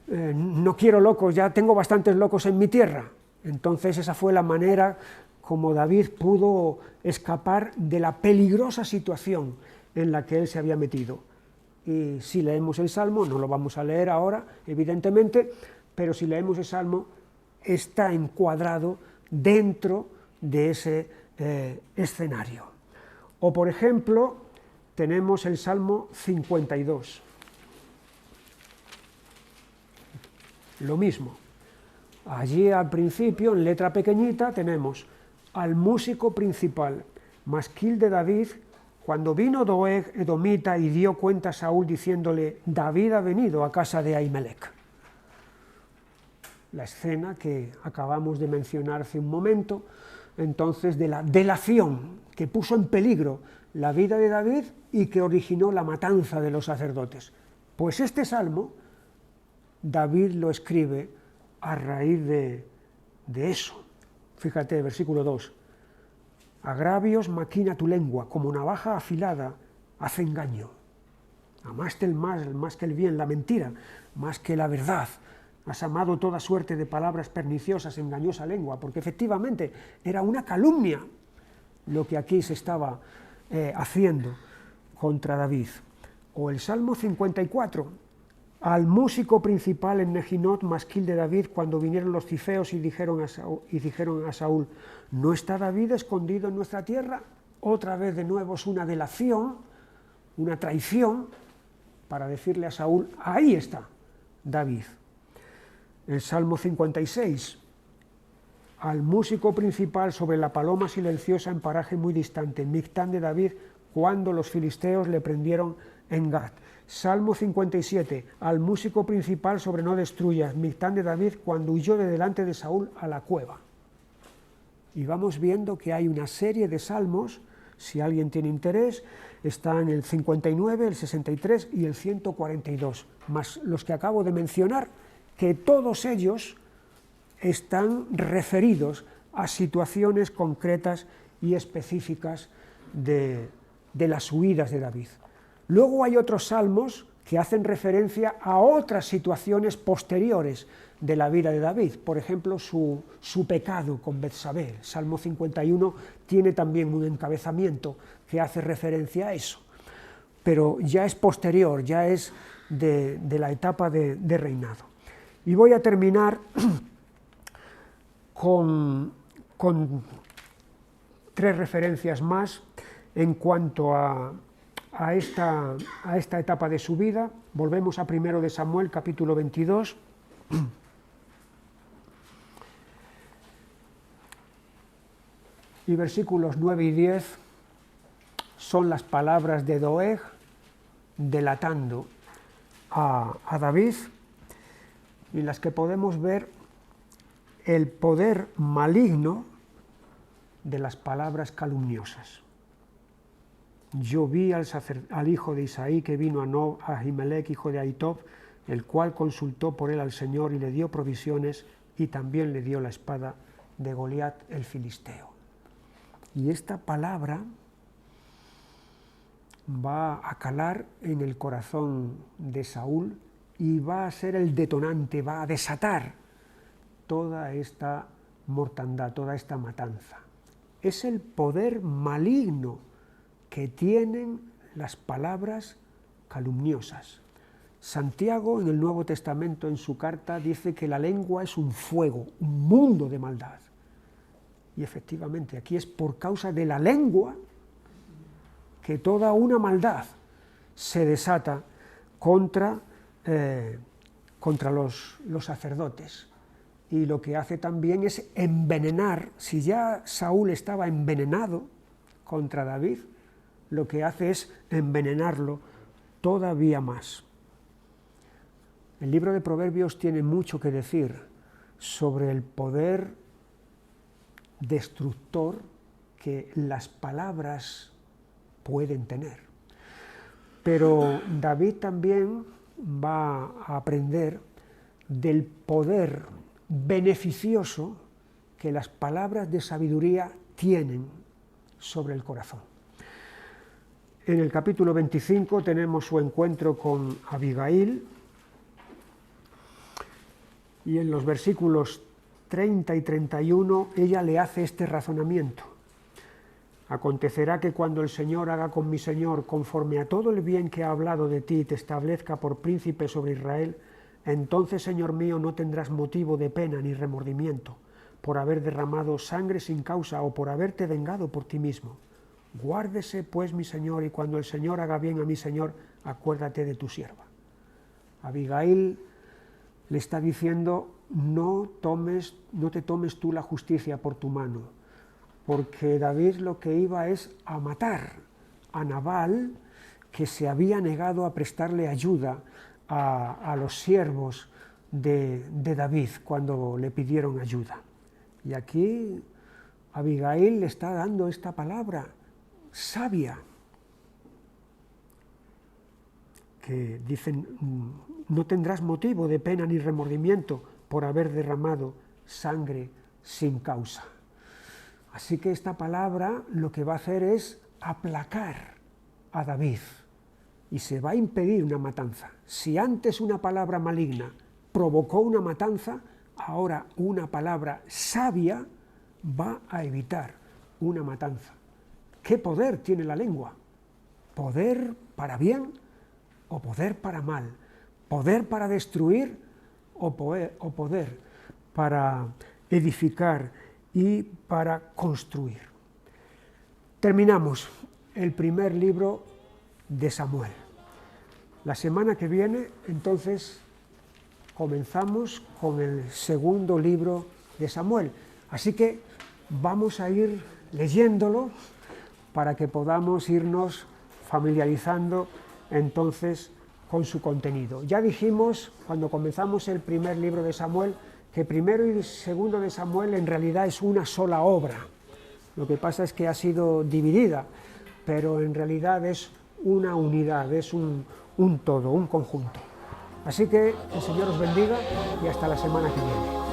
A: no quiero locos, ya tengo bastantes locos en mi tierra. Entonces esa fue la manera como David pudo escapar de la peligrosa situación en la que él se había metido. Y si leemos el Salmo, no lo vamos a leer ahora, evidentemente, pero si leemos el Salmo, está encuadrado dentro de ese escenario. O por ejemplo, tenemos el Salmo 52. Lo mismo. Allí al principio, en letra pequeñita, tenemos al músico principal, masquil de David, cuando vino Doeg, edomita, y dio cuenta a Saúl diciéndole, David ha venido a casa de Ahimelech. La escena que acabamos de mencionar hace un momento, entonces, de la delación que puso en peligro la vida de David y que originó la matanza de los sacerdotes. Pues este salmo, David lo escribe a raíz de eso. Fíjate, versículo 2. agravios maquina tu lengua, como navaja afilada hace engaño. Amaste el mal más que el bien, la mentira más que la verdad. Has amado toda suerte de palabras perniciosas, engañosa lengua, porque efectivamente era una calumnia lo que aquí se estaba haciendo contra David. O el Salmo 54, al músico principal en Mejinot, masquil de David, cuando vinieron los cifeos y dijeron a Saúl, ¿no está David escondido en nuestra tierra? Otra vez de nuevo es una delación, una traición, para decirle a Saúl, ahí está David. El Salmo 56, al músico principal sobre la paloma silenciosa en paraje muy distante, Mictán de David, cuando los filisteos le prendieron en Gat. Salmo 57, al músico principal sobre no destruyas, Mictán de David, cuando huyó de delante de Saúl a la cueva. Y vamos viendo que hay una serie de salmos, si alguien tiene interés, están el 59, el 63 y el 142, más los que acabo de mencionar, que todos ellos están referidos a situaciones concretas y específicas de las huidas de David. Luego hay otros salmos que hacen referencia a otras situaciones posteriores de la vida de David, por ejemplo su pecado con Betsabé. Salmo 51 tiene también un encabezamiento que hace referencia a eso, pero ya es posterior, ya es de la etapa de reinado. Y voy a terminar con 3 referencias más en cuanto a esta etapa de su vida. Volvemos a 1 de Samuel, capítulo 22. Y versículos 9 y 10 son las palabras de Doeg delatando a David, en las que podemos ver el poder maligno de las palabras calumniosas. Yo vi al hijo de Isaí que vino a Nob, a Ahimelech, hijo de Ahitob, el cual consultó por él al Señor y le dio provisiones y también le dio la espada de Goliat el filisteo. Y esta palabra va a calar en el corazón de Saúl y va a ser el detonante, va a desatar toda esta mortandad, toda esta matanza. Es el poder maligno que tienen las palabras calumniosas. Santiago, en el Nuevo Testamento, en su carta, dice que la lengua es un fuego, un mundo de maldad. Y efectivamente, aquí es por causa de la lengua que toda una maldad se desata contra los sacerdotes. Y lo que hace también es envenenar. Si ya Saúl estaba envenenado contra David, lo que hace es envenenarlo todavía más. El libro de Proverbios tiene mucho que decir sobre el poder destructor que las palabras pueden tener. Pero David también va a aprender del poder beneficioso que las palabras de sabiduría tienen sobre el corazón. En el capítulo 25 tenemos su encuentro con Abigail, y en los versículos 30 y 31 ella le hace este razonamiento. Acontecerá que cuando el Señor haga con mi Señor conforme a todo el bien que ha hablado de ti y te establezca por príncipe sobre Israel, entonces, Señor mío, no tendrás motivo de pena ni remordimiento por haber derramado sangre sin causa o por haberte vengado por ti mismo. Guárdese, pues, mi Señor, y cuando el Señor haga bien a mi Señor, acuérdate de tu sierva. Abigail le está diciendo, no te tomes tú la justicia por tu mano, porque David lo que iba es a matar a Nabal, que se había negado a prestarle ayuda a los siervos de David cuando le pidieron ayuda. Y aquí Abigail le está dando esta palabra sabia, que dicen, no tendrás motivo de pena ni remordimiento por haber derramado sangre sin causa. Así que esta palabra lo que va a hacer es aplacar a David y se va a impedir una matanza. Si antes una palabra maligna provocó una matanza, ahora una palabra sabia va a evitar una matanza. ¿Qué poder tiene la lengua? ¿Poder para bien o poder para mal? ¿Poder para destruir o poder para edificar y para construir? Terminamos el primer libro de Samuel. La semana que viene, entonces, comenzamos con el segundo libro de Samuel. Así que vamos a ir leyéndolo para que podamos irnos familiarizando entonces con su contenido. Ya dijimos, cuando comenzamos el primer libro de Samuel, que primero y segundo de Samuel en realidad es una sola obra. Lo que pasa es que ha sido dividida, pero en realidad es una unidad, es un todo, un conjunto. Así que el Señor os bendiga y hasta la semana que viene.